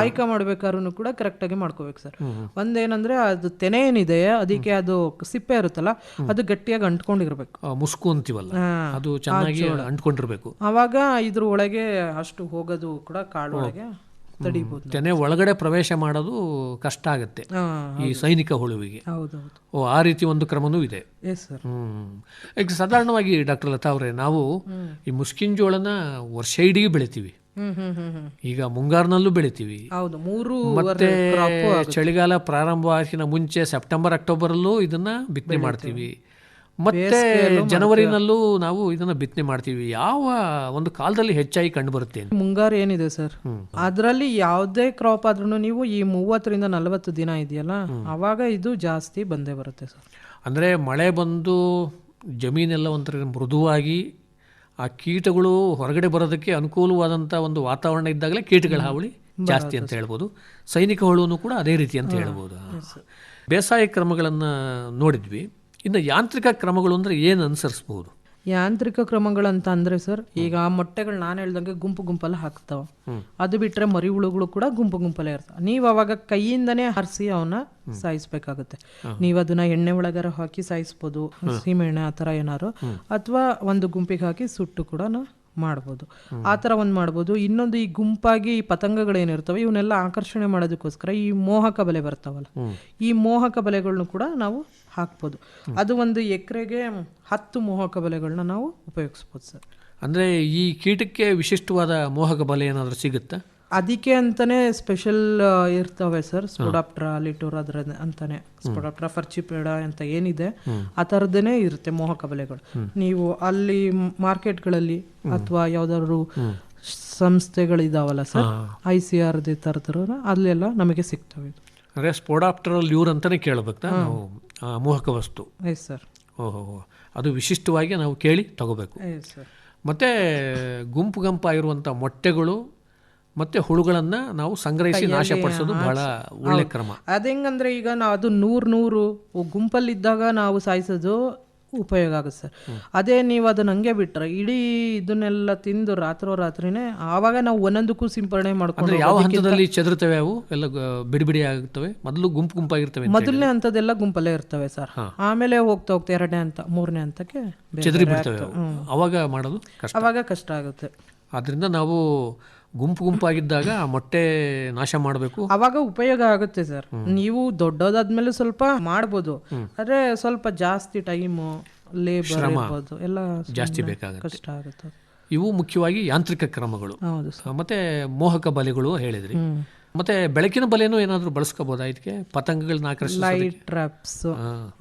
ಆಯ್ಕೆ ಮಾಡ್ಬೇಕಾದ್ರೂ ಕೂಡ ಕರೆಕ್ಟ್ ಆಗಿ ಮಾಡ್ಕೋಬೇಕು ಸರ್. ಒಂದೇನಂದ್ರೆ ಅದು ತೆನೆ ಏನಿದೆ ಅದಕ್ಕೆ ಅದು ಸಿಪ್ಪೆ ಇರುತ್ತಲ್ಲ ಅದು ಗಟ್ಟಿಯಾಗಿ ಅಂಟ್ಕೊಂಡಿರ್ಬೇಕು, ಮುಸ್ಕು ಅಂತೀವಲ್ಲ, ಅದು ಚೆನ್ನಾಗಿ ಅಂಟ್ಕೊಂಡಿರ್ಬೇಕು. ಅವಾಗ ಇದ್ರ ಒಳಗೆ ಅಷ್ಟು ಹೋಗೋದು ಕೂಡ ಕಾಳು ಒಳಗೆ ತಡಿಬಹುದು. ತೆನೆ ಒಳಗಡೆ ಪ್ರವೇಶ ಮಾಡೋದು ಕಷ್ಟ ಆಗುತ್ತೆ ಈ ಸೈನಿಕ ಹುಳುವಿಗೆ. ಆ ರೀತಿ ಒಂದು ಕ್ರಮನೂ ಇದೆ. ಈಗ ಸಾಧಾರಣವಾಗಿ ಡಾಕ್ಟರ್ ಲತಾ ಅವರೇ, ನಾವು ಈ ಮುಸ್ಕಿನ್ ಜೋಳನ ವರ್ಷ ಇಡೀ ಬೆಳಿತೀವಿ. ಈಗ ಮುಂಗಾರಿನಲ್ಲೂ ಬೆಳಿತೀವಿ, ಮತ್ತೆ ಚಳಿಗಾಲ ಪ್ರಾರಂಭ ಆಗಿನ ಮುಂಚೆ ಸೆಪ್ಟೆಂಬರ್ ಅಕ್ಟೋಬರ್ ಅಲ್ಲೂ ಇದನ್ನ ಬಿತ್ತನೆ ಮಾಡ್ತೀವಿ, ಮತ್ತೆ ಜನವರಿನಲ್ಲೂ ನಾವು ಇದನ್ನ ಬಿತ್ತನೆ ಮಾಡ್ತೀವಿ. ಯಾವ ಒಂದು ಕಾಲದಲ್ಲಿ ಹೆಚ್ಚಾಗಿ ಕಂಡು ಬರುತ್ತೆ? ಮುಂಗಾರು ಏನಿದೆ ಸರ್, ಅದರಲ್ಲಿ ಯಾವುದೇ ಕ್ರಾಪ್ ಆದ್ರೂ ನೀವು ಈ 30-40 ದಿನ ಇದೆಯಲ್ಲ ಅವಾಗ ಇದು ಜಾಸ್ತಿ ಬಂದೇ ಬರುತ್ತೆ ಸರ್. ಅಂದ್ರೆ ಮಳೆ ಬಂದು ಜಮೀನೆಲ್ಲ ಒಂಥರ ಮೃದುವಾಗಿ ಆ ಕೀಟಗಳು ಹೊರಗಡೆ ಬರೋದಕ್ಕೆ ಅನುಕೂಲವಾದಂಥ ಒಂದು ವಾತಾವರಣ ಇದ್ದಾಗಲೇ ಕೀಟಗಳ ಹಾವಳಿ ಜಾಸ್ತಿ ಅಂತ ಹೇಳ್ಬೋದು. ಸೈನಿಕ ಹುಳುನು ಕೂಡ ಅದೇ ರೀತಿ ಅಂತ ಹೇಳ್ಬೋದು. ಬೇಸಾಯ ಕ್ರಮಗಳನ್ನು ನೋಡಿದ್ವಿ. ಇನ್ನು ಯಾಂತ್ರಿಕ ಕ್ರಮಗಳು ಅಂದರೆ ಏನು ಅನುಸರಿಸ್ಬೋದು? ಯಾಂತ್ರಿಕ ಕ್ರಮಗಳಂತ ಅಂದ್ರೆ ಸರ್, ಈಗ ಆ ಮೊಟ್ಟೆಗಳು ನಾನು ಹೇಳ್ದಂಗೆ ಗುಂಪಲ್ಲಿ ಹಾಕ್ತಾವ. ಅದು ಬಿಟ್ರೆ ಮರಿ ಹುಳುಗಳು ಕೂಡ ಗುಂಪಲ್ಲೇ ಇರ್ತಾವ. ನೀವು ಅವಾಗ ಕೈಯಿಂದನೇ ಹರಿಸಿ ಅವನ್ನ ಸಾಯಿಸ್ಬೇಕಾಗುತ್ತೆ. ನೀವು ಅದನ್ನ ಎಣ್ಣೆ ಒಳಗಾರ ಹಾಕಿ ಸಾಯಿಸ್ಬೋದು, ಸೀಮೆಣ್ಣೆ ಆ ಥರ ಏನಾರು, ಅಥವಾ ಒಂದು ಗುಂಪಿಗೆ ಹಾಕಿ ಸುಟ್ಟು ಕೂಡ ಮಾಡ್ಬೋದು. ಆ ಥರ ಒಂದು ಮಾಡ್ಬೋದು. ಇನ್ನೊಂದು ಈ ಗುಂಪಾಗಿ ಈ ಪತಂಗಗಳೇನಿರ್ತವೆ ಇವನ್ನೆಲ್ಲ ಆಕರ್ಷಣೆ ಮಾಡೋದಕ್ಕೋಸ್ಕರ ಈ ಮೋಹಕ ಬಲೆ ಬರ್ತಾವಲ್ಲ, ಈ ಮೋಹಕ ಬಲೆಗಳನ್ನ ಕೂಡ ನಾವು ಹಾಕ್ಬೋದು. ಅದು ಒಂದು ಎಕರೆಗೆ 10 ಮೋಹಕ ಬಲೆಗಳನ್ನ ನಾವು ಉಪಯೋಗಿಸ್ಬೋದು ಸರ್. ಅಂದರೆ ಈ ಕೀಟಕ್ಕೆ ವಿಶಿಷ್ಟವಾದ ಮೋಹಕ ಬಲೆ ಏನಾದರೂ ಸಿಗುತ್ತಾ? ಅದಕ್ಕೆ ಅಂತಾನೆ ಸ್ಪೆಷಲ್ ಇರ್ತವೆ ಸರ್. ಸ್ಪೊಡಾಪ್ಟ್ರಾ ಲಿಟೋರ್ ಅದ್ರ ಅಂತಾನೆ ಸ್ಪೊಡಾಪ್ಟ್ರಾ ಫರ್ಚಿಪೇಡ ಅಂತ ಏನಿದೆ ಆ ಥರದ್ದೇನೆ ಇರುತ್ತೆ ಮೋಹಕ ಬಲೆಗಳು. ನೀವು ಅಲ್ಲಿ ಮಾರ್ಕೆಟ್ಗಳಲ್ಲಿ ಅಥವಾ ಯಾವ್ದಾದ್ರು ಸಂಸ್ಥೆಗಳಿದಾವಲ್ಲ ಸರ್, ICR ಥರದ್ರ ಅಲ್ಲೆಲ್ಲ ನಮಗೆ ಸಿಗ್ತವೆ. ಅಂದರೆ ಸ್ಪೊಡಾಪ್ಟರಲ್ ಲ್ಯೂರ್ ಅಂತಾನೆ ಕೇಳಬೇಕಾ ನಾವು ಮೋಹಕ ವಸ್ತು? Yes sir. ಓಹೋ, ಅದು ವಿಶಿಷ್ಟವಾಗಿ ನಾವು ಕೇಳಿ ತಗೋಬೇಕು. Yes sir. ಮತ್ತು ಗುಂಪಾಗಿರುವಂಥ ಮೊಟ್ಟೆಗಳು ಮತ್ತು ಹುಳುಗಳನ್ನು ನಾವು ಸಂಗ್ರಹಿಸಿ ನಾಶಪಡಿಸೋದು ಬಹಳ ಒಳ್ಳೆ ಕ್ರಮ. ಅದೆಂಗಂದ್ರೆ ಈಗ ನಾವು ಅದು 100 ಗುಂಪಲ್ಲಿದ್ದಾಗ ನಾವು ಸಾಯಿಸೋದು ಉಪಯೋಗ ಆಗುತ್ತೆ ಸರ್. ಅದೇ ನೀವು ಅದನ್ನ ಹಂಗೆ ಬಿಟ್ರೆ ಇಡೀ ಇದನ್ನೆಲ್ಲ ತಿಂದು ರಾತ್ರಿನೇ ಆವಾಗ ನಾವು ಒಂದೊಂದಕ್ಕೂ ಸಿಂಪರಣೆ ಮಾಡ್ಕೊಂಡು ಯಾವ ಹಂತದಲ್ಲಿ ಚೆದರ್ತವೆ ಅವು ಎಲ್ಲ ಬಿಡಿ ಆಗುತ್ತವೆ? ಮೊದಲು ಗುಂಪಾಗಿರ್ತವೆ. ಮೊದಲನೇ ಹಂತದೆಲ್ಲ ಗುಂಪಲ್ಲೇ ಇರ್ತವೆ ಸರ್. ಆಮೇಲೆ ಹೋಗ್ತಾ 2ನೇ ಹಂತ 3ನೇ ಹಂತಕ್ಕೆ ಚೆದರಿ ಬಿಡ್ತವೆ. ಅವಾಗ ಮಾಡೋದು ಅವಾಗ ಕಷ್ಟ ಆಗುತ್ತೆ. ಆದ್ರಿಂದ ನಾವು ಗುಂಪಾಗಿದ್ದಾಗ ಮೊಟ್ಟೆ ನಾಶ ಮಾಡಬೇಕು. ಅವಾಗ ಉಪಯೋಗ ಆಗುತ್ತೆ ಸರ್. ನೀವು ದೊಡ್ಡದಾದ್ಮೇಲೆ ಸ್ವಲ್ಪ ಮಾಡ್ಬೋದು, ಆದ್ರೆ ಸ್ವಲ್ಪ ಜಾಸ್ತಿ ಟೈಮು ಲೇಬರ್ ಇರ್ಬೋದು, ಎಲ್ಲ ಜಾಸ್ತಿ ಬೇಕಾಗುತ್ತೆ, ಕಷ್ಟ ಆಗುತ್ತೆ. ಇವು ಮುಖ್ಯವಾಗಿ ಯಾಂತ್ರಿಕ ಕ್ರಮಗಳು. ಮತ್ತೆ ಮೋಹಕ ಬಲೆಗಳು ಹೇಳಿದ್ರಿ. ಮತ್ತೆ ಬೆಳಕಿನ ಬಲೆನೂ ಏನಾದರೂ ಬಳಸ್ಕೋಬೋದಾ ಇದಕ್ಕೆ? ಪತಂಗಗಳನ್ನ ಆಕರ್ಷಿಸೋದಕ್ಕೆ ಲೈಟ್ ಟ್ರಾಪ್ಸ್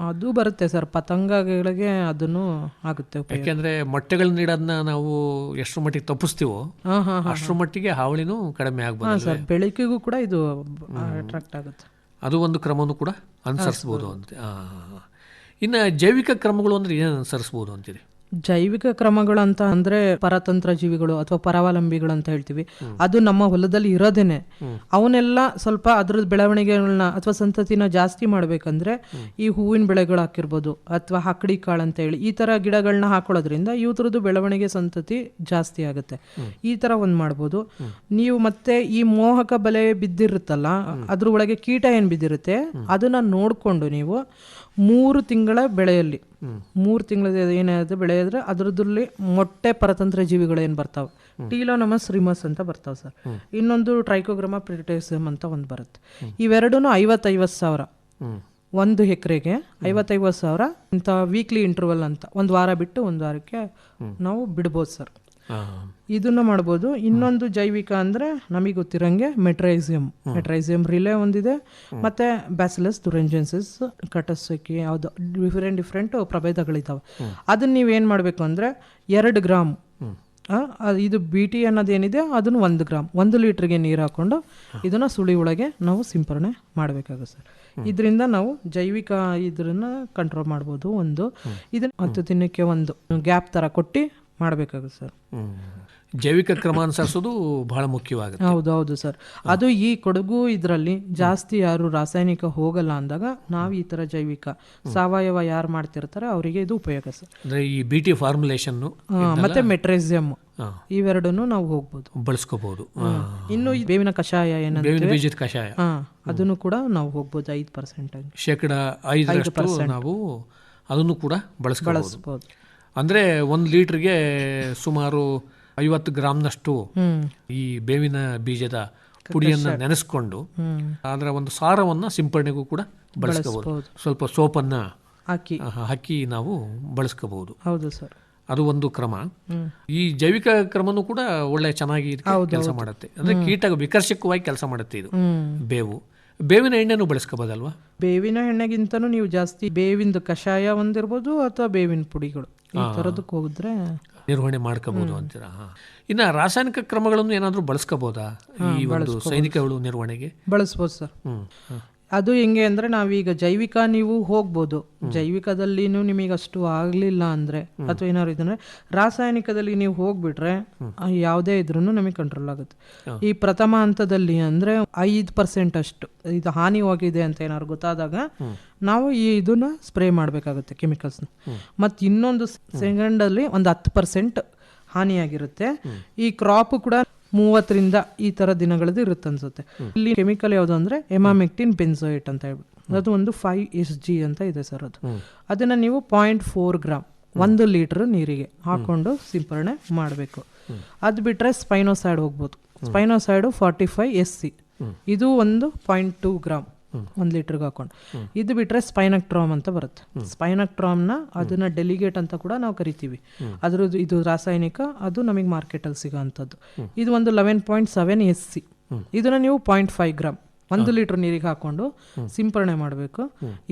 ಅದು ಬರುತ್ತೆ ಸರ್. ಪತಂಗಗಳಿಗೆ ಅದನ್ನು ಆಗುತ್ತೆ. ಯಾಕೆಂದ್ರೆ ಮೊಟ್ಟೆಗಳನ್ನ ನೀಡೋದನ್ನ ನಾವು ಎಷ್ಟು ಮಟ್ಟಿಗೆ ತಪ್ಪಿಸ್ತೀವೋ ಅಷ್ಟರ ಮಟ್ಟಿಗೆ ಹಾವಳಿನೂ ಕಡಿಮೆ ಆಗ್ಬೋದು ಸರ್. ಬೆಳಕಿಗೂ ಕೂಡ ಇದು ಅಟ್ರಾಕ್ಟ್ ಆಗುತ್ತೆ. ಅದು ಒಂದು ಕ್ರಮನೂ ಕೂಡ ಅನುಸರಿಸ್ಬೋದು ಅಂತ. ಇನ್ನು ಜೈವಿಕ ಕ್ರಮಗಳು ಅಂದ್ರೆ ಏನು ಅನುಸರಿಸ್ಬೋದು ಅಂತೀರಿ? ಜೈವಿಕ ಕ್ರಮಗಳಂತ ಅಂದ್ರೆ ಪರತಂತ್ರ ಜೀವಿಗಳು ಅಥವಾ ಪರಾವಲಂಬಿಗಳು ಅಂತ ಹೇಳ್ತೀವಿ. ಅದು ನಮ್ಮ ಹೊಲದಲ್ಲಿ ಇರೋದೇನೆ. ಅವನ್ನೆಲ್ಲ ಸ್ವಲ್ಪ ಅದ್ರದ್ದು ಬೆಳವಣಿಗೆಗಳನ್ನ ಅಥವಾ ಸಂತತಿನ ಜಾಸ್ತಿ ಮಾಡ್ಬೇಕಂದ್ರೆ ಈ ಹೂವಿನ ಬೆಳೆಗಳು ಹಾಕಿರ್ಬೋದು ಅಥವಾ ಹಕ್ಕಡಿ ಕಾಳು ಅಂತ ಹೇಳಿ ಈ ತರ ಗಿಡಗಳನ್ನ ಹಾಕೊಳ್ಳೋದ್ರಿಂದ ಇವ್ರದ್ದು ಬೆಳವಣಿಗೆ ಸಂತತಿ ಜಾಸ್ತಿ ಆಗುತ್ತೆ. ಈ ತರ ಒಂದ್ ಮಾಡ್ಬೋದು ನೀವು. ಮತ್ತೆ ಈ ಮೋಹಕ ಬಲೆ ಬಿದ್ದಿರುತ್ತಲ್ಲ, ಅದ್ರ ಒಳಗೆ ಕೀಟ ಏನ್ ಬಿದ್ದಿರುತ್ತೆ ಅದನ್ನ ನೋಡ್ಕೊಂಡು ನೀವು 3 ತಿಂಗಳ ಬೆಳೆಯಲ್ಲಿ 3 ತಿಂಗಳ ಏನಾದ್ರು ಬೆಳೆ ಇದ್ರೆ ಅದರದಲ್ಲಿ ಮೊಟ್ಟೆ ಪರತಂತ್ರ ಜೀವಿಗಳು ಏನ್ ಬರ್ತಾವೆ, ಟೀಲೋನಮಸ್ ರಿಮಸ್ ಅಂತ ಬರ್ತಾವೆ ಸರ್. ಇನ್ನೊಂದು ಟ್ರೈಕೋಗ್ರಾಮ ಪ್ರಿಟೇಸಮ್ ಅಂತ ಒಂದು ಬರುತ್ತೆ. ಇವೆರಡೂ 50,000 1 ಎಕರೆಗೆ 55,000 ಇಂಥ ವೀಕ್ಲಿ ಇಂಟರ್ವಲ್ ಅಂತ 1 ವಾರ ಬಿಟ್ಟು 1 ವಾರಕ್ಕೆ ನಾವು ಬಿಡ್ಬೋದು ಸರ್. ಇದನ್ನ ಮಾಡ್ಬೋದು. ಇನ್ನೊಂದು ಜೈವಿಕ ಅಂದ್ರೆ ನಮಗೆ ಗೊತ್ತಿರಂಗೆ ಮೆಟ್ರೈಸಿಯಂ ರಿಲೇ ಒಂದಿದೆ, ಮತ್ತೆ ಬ್ಯಾಸಿಲಸ್ ತುರೆಂಜೆನ್ಸಿಸ್ ಕಟಸಕಿ ಯಾವ್ದು ಡಿಫ್ರೆಂಟ್ ಪ್ರಭೇದಗಳಿದ್ದಾವೆ. ಅದನ್ನ ನೀವೇನ್ ಮಾಡ್ಬೇಕು ಅಂದ್ರೆ 2 ಗ್ರಾಮ್ ಇದು BT ಅನ್ನೋದೇನಿದೆ ಅದನ್ನು 1 ಗ್ರಾಮ್ 1 ಲೀಟರ್ಗೆ ನೀರು ಹಾಕೊಂಡು ಇದನ್ನ ಸುಳಿ ಒಳಗೆ ನಾವು ಸಿಂಪರಣೆ ಮಾಡಬೇಕಾಗುತ್ತೆ ಸರ್. ಇದರಿಂದ ನಾವು ಜೈವಿಕ ಇದ್ರನ್ನ ಕಂಟ್ರೋಲ್ ಮಾಡ್ಬೋದು. ಇದನ್ನ 10 ದಿನಕ್ಕೆ ಒಂದು ಗ್ಯಾಪ್ ತರ ಕೊಟ್ಟು ಮಾಡಬೇಕಾಗುತ್ತೆ ಸರ್. ಜೈವಿಕ ಕ್ರಮ ಅನುಸರಿಸೋದು ಬಹಳ ಮುಖ್ಯವಾಗುತ್ತೆ. ಹೌದು ಸರ್. ಅದು ಈ ಕೊಡಗು ಇದರಲ್ಲಿ ಜಾಸ್ತಿ ಯಾರು ರಾಸಾಯನಿಕ ಹೋಗಲ್ಲ ಅಂದಾಗ ನಾವು ಈ ತರ ಜೈವಿಕ ಸಾವಯವ ಯಾರು ಮಾಡ್ತಿರ್ತಾರೆ ಅವರಿಗೆ ಇದು ಉಪಯೋಗ ಸರ್. ಅಂದ್ರೆ ಈ BT ಫಾರ್ಮುಲೇಷನ್ ಮತ್ತೆ ಮೆಟ್ರೇಸಿಯಂ ಇವೆರಡನ್ನು ನಾವು ಹೋಗ್ಬೋದು, ಬಳಸ್ಕೋಬಹುದು. ಇನ್ನು ಬೇವಿನ ಕಷಾಯ ಬೇವಿನ ಬೀಜದ ಕಷಾಯ ಅದನ್ನು ಕೂಡ ನಾವು ಹೋಗ್ಬೋದು 5% 5% ನಾವು ಅದನ್ನು ಕೂಡ ಬಳಸ್ಬೋದು. ಅಂದ್ರೆ 1 ಲೀಟರ್ಗೆ ಸುಮಾರು 50 ಗ್ರಾಮ್ನಷ್ಟು ಈ ಬೇವಿನ ಬೀಜದ ಪುಡಿಯನ್ನು ನೆನೆಸ್ಕೊಂಡು ಅದರ ಒಂದು ಸಾರವನ್ನು ಸಿಂಪರಣೆಗೂ ಕೂಡ ಬಳಸ್ಕೋಬಹುದು. ಸ್ವಲ್ಪ ಸೋಪನ್ನ ಹಾಕಿ ನಾವು ಬಳಸ್ಕೋಬಹುದು. ಹೌದು ಸರ್. ಅದು ಒಂದು ಕ್ರಮ. ಈ ಜೈವಿಕ ಕ್ರಮನೂ ಕೂಡ ಒಳ್ಳೆ ಚೆನ್ನಾಗಿ ಕೆಲಸ ಮಾಡುತ್ತೆ. ಅಂದ್ರೆ ಕೀಟ ವಿಕರ್ಷಕವಾಗಿ ಕೆಲಸ ಮಾಡುತ್ತೆ ಇದು ಬೇವಿನ ಎಣ್ಣೆನೂ ಬಳಸ್ಕೋಬೋದಲ್ವಾ? ಬೇವಿನ ಎಣ್ಣೆಗಿಂತನೂ ನೀವು ಜಾಸ್ತಿ ಬೇವಿನ ಕಷಾಯ ಒಂದಿರ್ಬೋದು ಅಥವಾ ಬೇವಿನ ಪುಡಿಗಳು ಈ ತರದಕ್ಕೆ ಹೋಗಿದ್ರೆ ನಿರ್ವಹಣೆ ಮಾಡ್ಕೋಬಹುದು ಅಂತೀರಾ? ಇನ್ನ ರಾಸಾಯನಿಕ ಕ್ರಮಗಳನ್ನು ಏನಾದರೂ ಬಳಸ್ಕೋಬಹುದಾ ಈ ಒಂದು ಸೈನಿಕ ಹುಳು ನಿರ್ವಹಣೆಗೆ? ಬಳಸ್ಬೋದು ಸರ್. ಅದು ಹೆಂಗೆ ಅಂದ್ರೆ ನಾವೀಗ ಜೈವಿಕ ನೀವು ಹೋಗ್ಬೋದು, ಜೈವಿಕದಲ್ಲಿ ನಿಮಗೆ ಅಷ್ಟು ಆಗ್ಲಿಲ್ಲ ಅಂದ್ರೆ ಅಥವಾ ಏನಾದ್ರು ಇದಂದ್ರೆ ರಾಸಾಯನಿಕದಲ್ಲಿ ನೀವು ಹೋಗ್ಬಿಟ್ರೆ ಯಾವುದೇ ಇದ್ರೂ ನಮಗೆ ಕಂಟ್ರೋಲ್ ಆಗುತ್ತೆ. ಈ ಪ್ರಥಮ ಹಂತದಲ್ಲಿ ಅಂದ್ರೆ 5% ಅಷ್ಟು ಇದು ಹಾನಿವಾಗಿದೆ ಅಂತ ಏನಾದ್ರು ಗೊತ್ತಾದಾಗ ನಾವು ಈ ಇದನ್ನ ಸ್ಪ್ರೇ ಮಾಡಬೇಕಾಗುತ್ತೆ ಕೆಮಿಕಲ್ಸ್ನ. ಮತ್ತು ಇನ್ನೊಂದು ಸೆಕೆಂಡಲ್ಲಿ ಒಂದು 10% ಹಾನಿಯಾಗಿರುತ್ತೆ. ಈ ಕ್ರಾಪ್ ಕೂಡ 30ರಿಂದ ಈ ತರ ದಿನಗಳದ್ದು ಇರುತ್ತೆ ಅನ್ಸುತ್ತೆ. ಇಲ್ಲಿ ಕೆಮಿಕಲ್ ಯಾವುದು ಅಂದ್ರೆ ಎಮಾಮೆಕ್ಟಿನ್ ಬೆನ್ಸೋಯೇಟ್ ಅಂತ ಹೇಳ್ಬಿಟ್ಟು ಅದು ಒಂದು 5SG ಅಂತ ಇದೆ ಸರ್. ಅದನ್ನ ನೀವು 0.4 ಗ್ರಾಮ್ 1 ಲೀಟರ್ ನೀರಿಗೆ ಹಾಕೊಂಡು ಸಿಂಪರಣೆ ಮಾಡಬೇಕು. ಅದು ಬಿಟ್ಟರೆ ಸ್ಪೈನೋಸೈಡ್ ಹೋಗ್ಬೋದು. ಸ್ಪೈನೋಸೈಡು 45 SC, ಇದು 1.2 ಗ್ರಾಮ್ 1 ಲೀಟರ್ಗೆ ಹಾಕೊಂಡು. ಇದು ಬಿಟ್ಟರೆ ಸ್ಪೈನಕ್ಟ್ರಾಮ್ ಅಂತ ಬರುತ್ತೆ. ಸ್ಪೈನಕ್ಟ್ರಾಮ್ನ ಅದನ್ನ ಡೆಲಿಗೇಟ್ ಅಂತ ಕೂಡ ನಾವು ಕರಿತೀವಿ. ಅದ್ರದ್ದು ಇದು ರಾಸಾಯನಿಕ, ಅದು ನಮಗೆ ಮಾರ್ಕೆಟಲ್ಲಿ ಸಿಗೋ ಅಂಥದ್ದು. ಇದು ಒಂದು 11.7 SC. ಇದನ್ನ ನೀವು 0.5 ಗ್ರಾಮ್ 1 ಲೀಟರ್ ನೀರಿಗೆ ಹಾಕೊಂಡು ಸಿಂಪರಣೆ ಮಾಡಬೇಕು.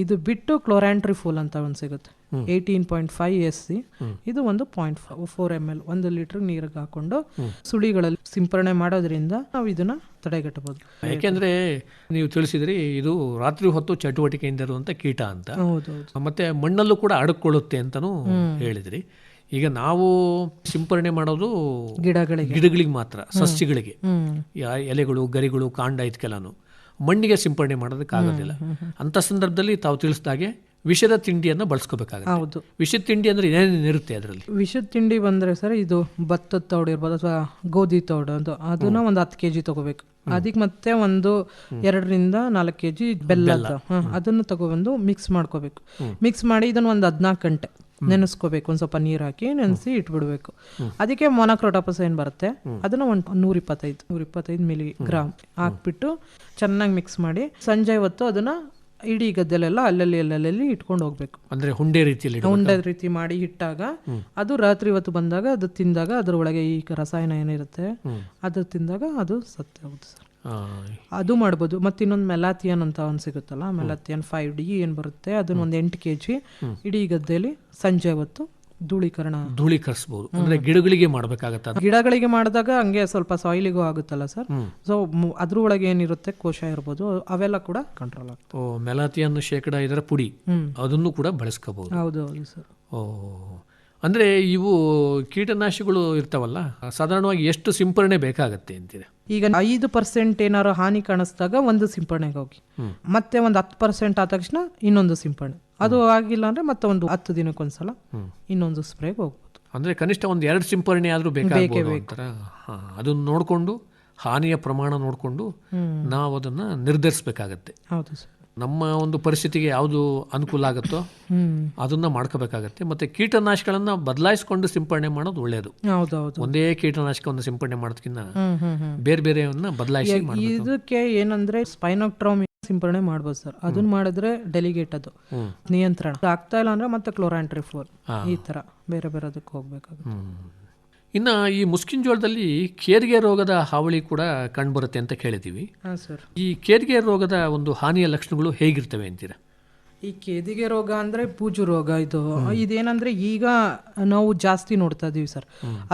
ಇದು ಬಿಟ್ಟು ಕ್ಲೋರಾಂಟ್ರಿಫೋಲ್ ಅಂತ ಒಂದು ಸಿಗುತ್ತೆ, 18.5 SC. ಇದು ಒಂದು 0.4 ml 1 ಲೀಟರ್ ನೀರಿಗೆ ಹಾಕೊಂಡು ಸುಳಿಗಳಲ್ಲಿ ಸಿಂಪರಣೆ ಮಾಡೋದ್ರಿಂದ ನಾವು ಇದನ್ನ ತಡೆಗಟ್ಟಬಹುದು. ಯಾಕೆಂದ್ರೆ ನೀವು ತಿಳಿಸಿದ್ರಿ ಇದು ರಾತ್ರಿ ಹೊತ್ತು ಚಟುವಟಿಕೆಯಿಂದ ಇರುವಂತ ಕೀಟ ಅಂತ. ಮತ್ತೆ ಮಣ್ಣಲ್ಲೂ ಕೂಡ ಅಡಕೊಳ್ಳುತ್ತೆ ಅಂತಾನೂ ಹೇಳಿದ್ರಿ. ಈಗ ನಾವು ಸಿಂಪರಣೆ ಮಾಡೋದು ಗಿಡಗಳಿಗೆ ಮಾತ್ರ, ಸಸ್ಯಗಳಿಗೆ, ಎಲೆಗಳು, ಗರಿಗಳು, ಕಾಂಡ ಇದಕ್ಕೆಲ್ಲಾನು. ಮಣ್ಣಿಗೆ ಸಿಂಪರಣೆ ಮಾಡೋದಕ್ಕಾಗೋದಿಲ್ಲ. ಅಂತ ಸಂದರ್ಭದಲ್ಲಿ ತಾವು ತಿಳಿಸಿದಾಗೆ ವಿಷದ ತಿಂಡಿಯನ್ನು ಬಳಸ್ಕೋಬೇಕಾಗುತ್ತೆ. ವಿಷದ ತಿಂಡಿ ಅಂದ್ರೆ ಏನೇನಿರುತ್ತೆ ಅದರಲ್ಲಿ? ವಿಷದ ತಿಂಡಿ ಬಂದ್ರೆ ಸರ್, ಇದು ಭತ್ತದ ತೌಡು ಇರ್ಬೋದು ಅಥವಾ ಗೋಧಿ ತೌಡು ಅಂತ, ಅದನ್ನ ಒಂದು 10 kg ತಗೋಬೇಕು. ಅದಕ್ಕೆ ಮತ್ತೆ ಒಂದು 2 ರಿಂದ 4 kg ಬೆಲ್ಲ ಅದನ್ನು ತಗೊಬಂದು ಮಿಕ್ಸ್ ಮಾಡ್ಕೋಬೇಕು. ಮಿಕ್ಸ್ ಮಾಡಿ ಇದನ್ನ ಒಂದು 14 ಗಂಟೆ ನೆನೆಸ್ಕೋಬೇಕು. ಒಂದು ಸ್ವಲ್ಪ ನೀರು ಹಾಕಿ ನೆನೆಸಿ ಇಟ್ಬಿಡ್ಬೇಕು. ಅದಕ್ಕೆ ಮೊನೊಕ್ರೋಟೋಫಾಸ್ ಏನು ಬರುತ್ತೆ ಅದನ್ನ ಒಂದು 125 ಮಿಲಿಗ್ರಾಮ್ ಹಾಕ್ಬಿಟ್ಟು ಚೆನ್ನಾಗಿ ಮಿಕ್ಸ್ ಮಾಡಿ ಸಂಜೆ ಹೊತ್ತು ಅದನ್ನ ಇಡೀ ಗದ್ದೆಲೆಲ್ಲ ಅಲ್ಲಲ್ಲಿ ಇಟ್ಕೊಂಡು ಹೋಗ್ಬೇಕು. ಅಂದ್ರೆ ಹುಂಡೆ ರೀತಿ ಮಾಡಿ ಇಟ್ಟಾಗ ಅದು ರಾತ್ರಿ ಹೊತ್ತು ಬಂದಾಗ ಅದು ತಿಂದಾಗ ಅದ್ರ ಒಳಗೆ ಈ ರಸಾಯನ ಏನಿರುತ್ತೆ ಅದು ತಿಂದಾಗ ಅದು ಸತ್ತು ಹೋಗುತ್ತೆ ಸರ್. ಅದು ಮಾಡ್ಬೋದು. ಮತ್ತೆ ಇನ್ನೊಂದು ಮೆಲಾಥಿಯನ್ ಅಂತ ಒಂದು ಸಿಗುತ್ತಲ್ಲ, ಮೆಲಾಥಿಯನ್ 5D ಏನು ಬರುತ್ತೆ, ಅದನ್ನ ಒಂದು 8 kg ಇಡೀ ಗದ್ದೆಯಲ್ಲಿ ಸಂಜೆ ಹೊತ್ತು ಧೂಳೀಕರಿಸಬಹುದು. ಅಂದ್ರೆ ಗಿಡಗಳಿಗೆ ಮಾಡಬೇಕಾಗತ್ತ. ಗಿಡಗಳಿಗೆ ಮಾಡಿದಾಗ ಹಂಗೆ ಸ್ವಲ್ಪ ಸಾಯಿಲಿಗೂ ಆಗುತ್ತಲ್ಲ ಸರ್. ಸೊ ಅದ್ರ ಒಳಗೆ ಏನಿರುತ್ತೆ ಕೋಶ ಇರ್ಬೋದು, ಅವೆಲ್ಲ ಕೂಡ ಕಂಟ್ರೋಲ್ ಆಗ್ತದೆ. ಮೆಲಾಥಿಯನ್ ಶೇಕಡ ಇದರ ಪುಡಿ ಅದನ್ನು ಕೂಡ ಬಳಸ್ಕೋಬಹುದು. ಹೌದು ಸರ್. ಅಂದ್ರೆ ಇವು ಕೀಟನಾಶಕಗಳು ಇರ್ತಾವಲ್ಲ, ಸಾಧಾರಣವಾಗಿ ಎಷ್ಟು ಸಿಂಪರಣೆ ಬೇಕಾಗತ್ತೆ ಅಂತೀರಾ? ಈಗ 5% ಏನಾರು ಹಾನಿ ಕಾಣಿಸ್ದಾಗ ಒಂದು ಸಿಂಪರಣೆಗೆ ಹೋಗಿ, ಮತ್ತೆ ಒಂದು 10% ಆದ ತಕ್ಷಣ ಇನ್ನೊಂದು ಸಿಂಪರಣೆ, ಅದು ಆಗಿಲ್ಲ ಅಂದ್ರೆ ಮತ್ತೆ ಒಂದು 10 ದಿನಕ್ಕೊಂದ್ಸಲ ಇನ್ನೊಂದು ಸ್ಪ್ರೇಗೆ ಹೋಗ್ಬೋದು. ಅಂದ್ರೆ ಕನಿಷ್ಠ ಒಂದು 2 ಸಿಂಪರಣೆ ಆದ್ರೂ ಬೇಕಾಗಬಹುದು. ಅದನ್ನ ನೋಡ್ಕೊಂಡು, ಹಾನಿಯ ಪ್ರಮಾಣ ನೋಡ್ಕೊಂಡು ನಾವು ಅದನ್ನ ನಿರ್ಧರಿಸಬೇಕಾಗತ್ತೆ. ಹೌದು ಸರ್. ನಮ್ಮ ಒಂದು ಪರಿಸ್ಥಿತಿಗೆ ಯಾವುದು ಅನುಕೂಲ ಆಗುತ್ತೋ ಅದನ್ನ ಮಾಡ್ಕೋಬೇಕಾಗತ್ತೆ. ಮತ್ತೆ ಕೀಟನಾಶಕಗಳನ್ನ ಬದಲಾಯಿಸಿಕೊಂಡು ಸಿಂಪರಣೆ ಮಾಡೋದು ಒಳ್ಳೆಯದು. ಒಂದೇ ಕೀಟನಾಶಕವನ್ನು ಸಿಂಪರಣೆ ಮಾಡೋದಕ್ಕಿಂತ ಬೇರೆ ಬೇರೆಯನ್ನ ಬದಲಾಯಿಸಿ ಮಾಡಬೇಕು. ಇದಕ್ಕೆ ಏನಂದ್ರೆ ಸ್ಪೈನೋಕ್ಟ್ರಾಮ್ ಸಿಂಪರಣೆ ಮಾಡ್ಬೋದು ಸರ್. ಅದನ್ನ ಮಾಡಿದ್ರೆ ಡೆಲಿಗೇಟ್, ಅದು ನಿಯಂತ್ರಣ ಆಗ್ತಾ ಇಲ್ಲ ಅಂದ್ರೆ ಮತ್ತೆ ಕ್ಲೋರಾಂಟ್ರಿಫೋಲ್, ಈ ತರ ಬೇರೆ ಬೇರೆ ಅದಕ್ಕೆ ಹೋಗ್ಬೇಕಾಗುತ್ತೆ. ಇನ್ನು ಈ ಮುಸ್ಕಿನ್ ಜೋಳದಲ್ಲಿ ಕೇದಿಗೆ ರೋಗದ ಹಾವಳಿ ಕೂಡ ಕಂಡುಬರುತ್ತೆ ಅಂತ ಕೇಳಿದ್ದೀವಿ. ಈ ಕೇದಿಗೆ ರೋಗದ ಒಂದು ಹಾನಿಯ ಲಕ್ಷಣಗಳು ಹೇಗಿರ್ತವೆ ಅಂತೀರಾ? ಈ ಕೇದಿಗೆ ರೋಗ ಅಂದ್ರೆ ಬೂಜು ರೋಗ. ಇದೇನಂದ್ರೆ ಈಗ ನಾವು ಜಾಸ್ತಿ ನೋಡ್ತಾ ಇದೀವಿ ಸರ್.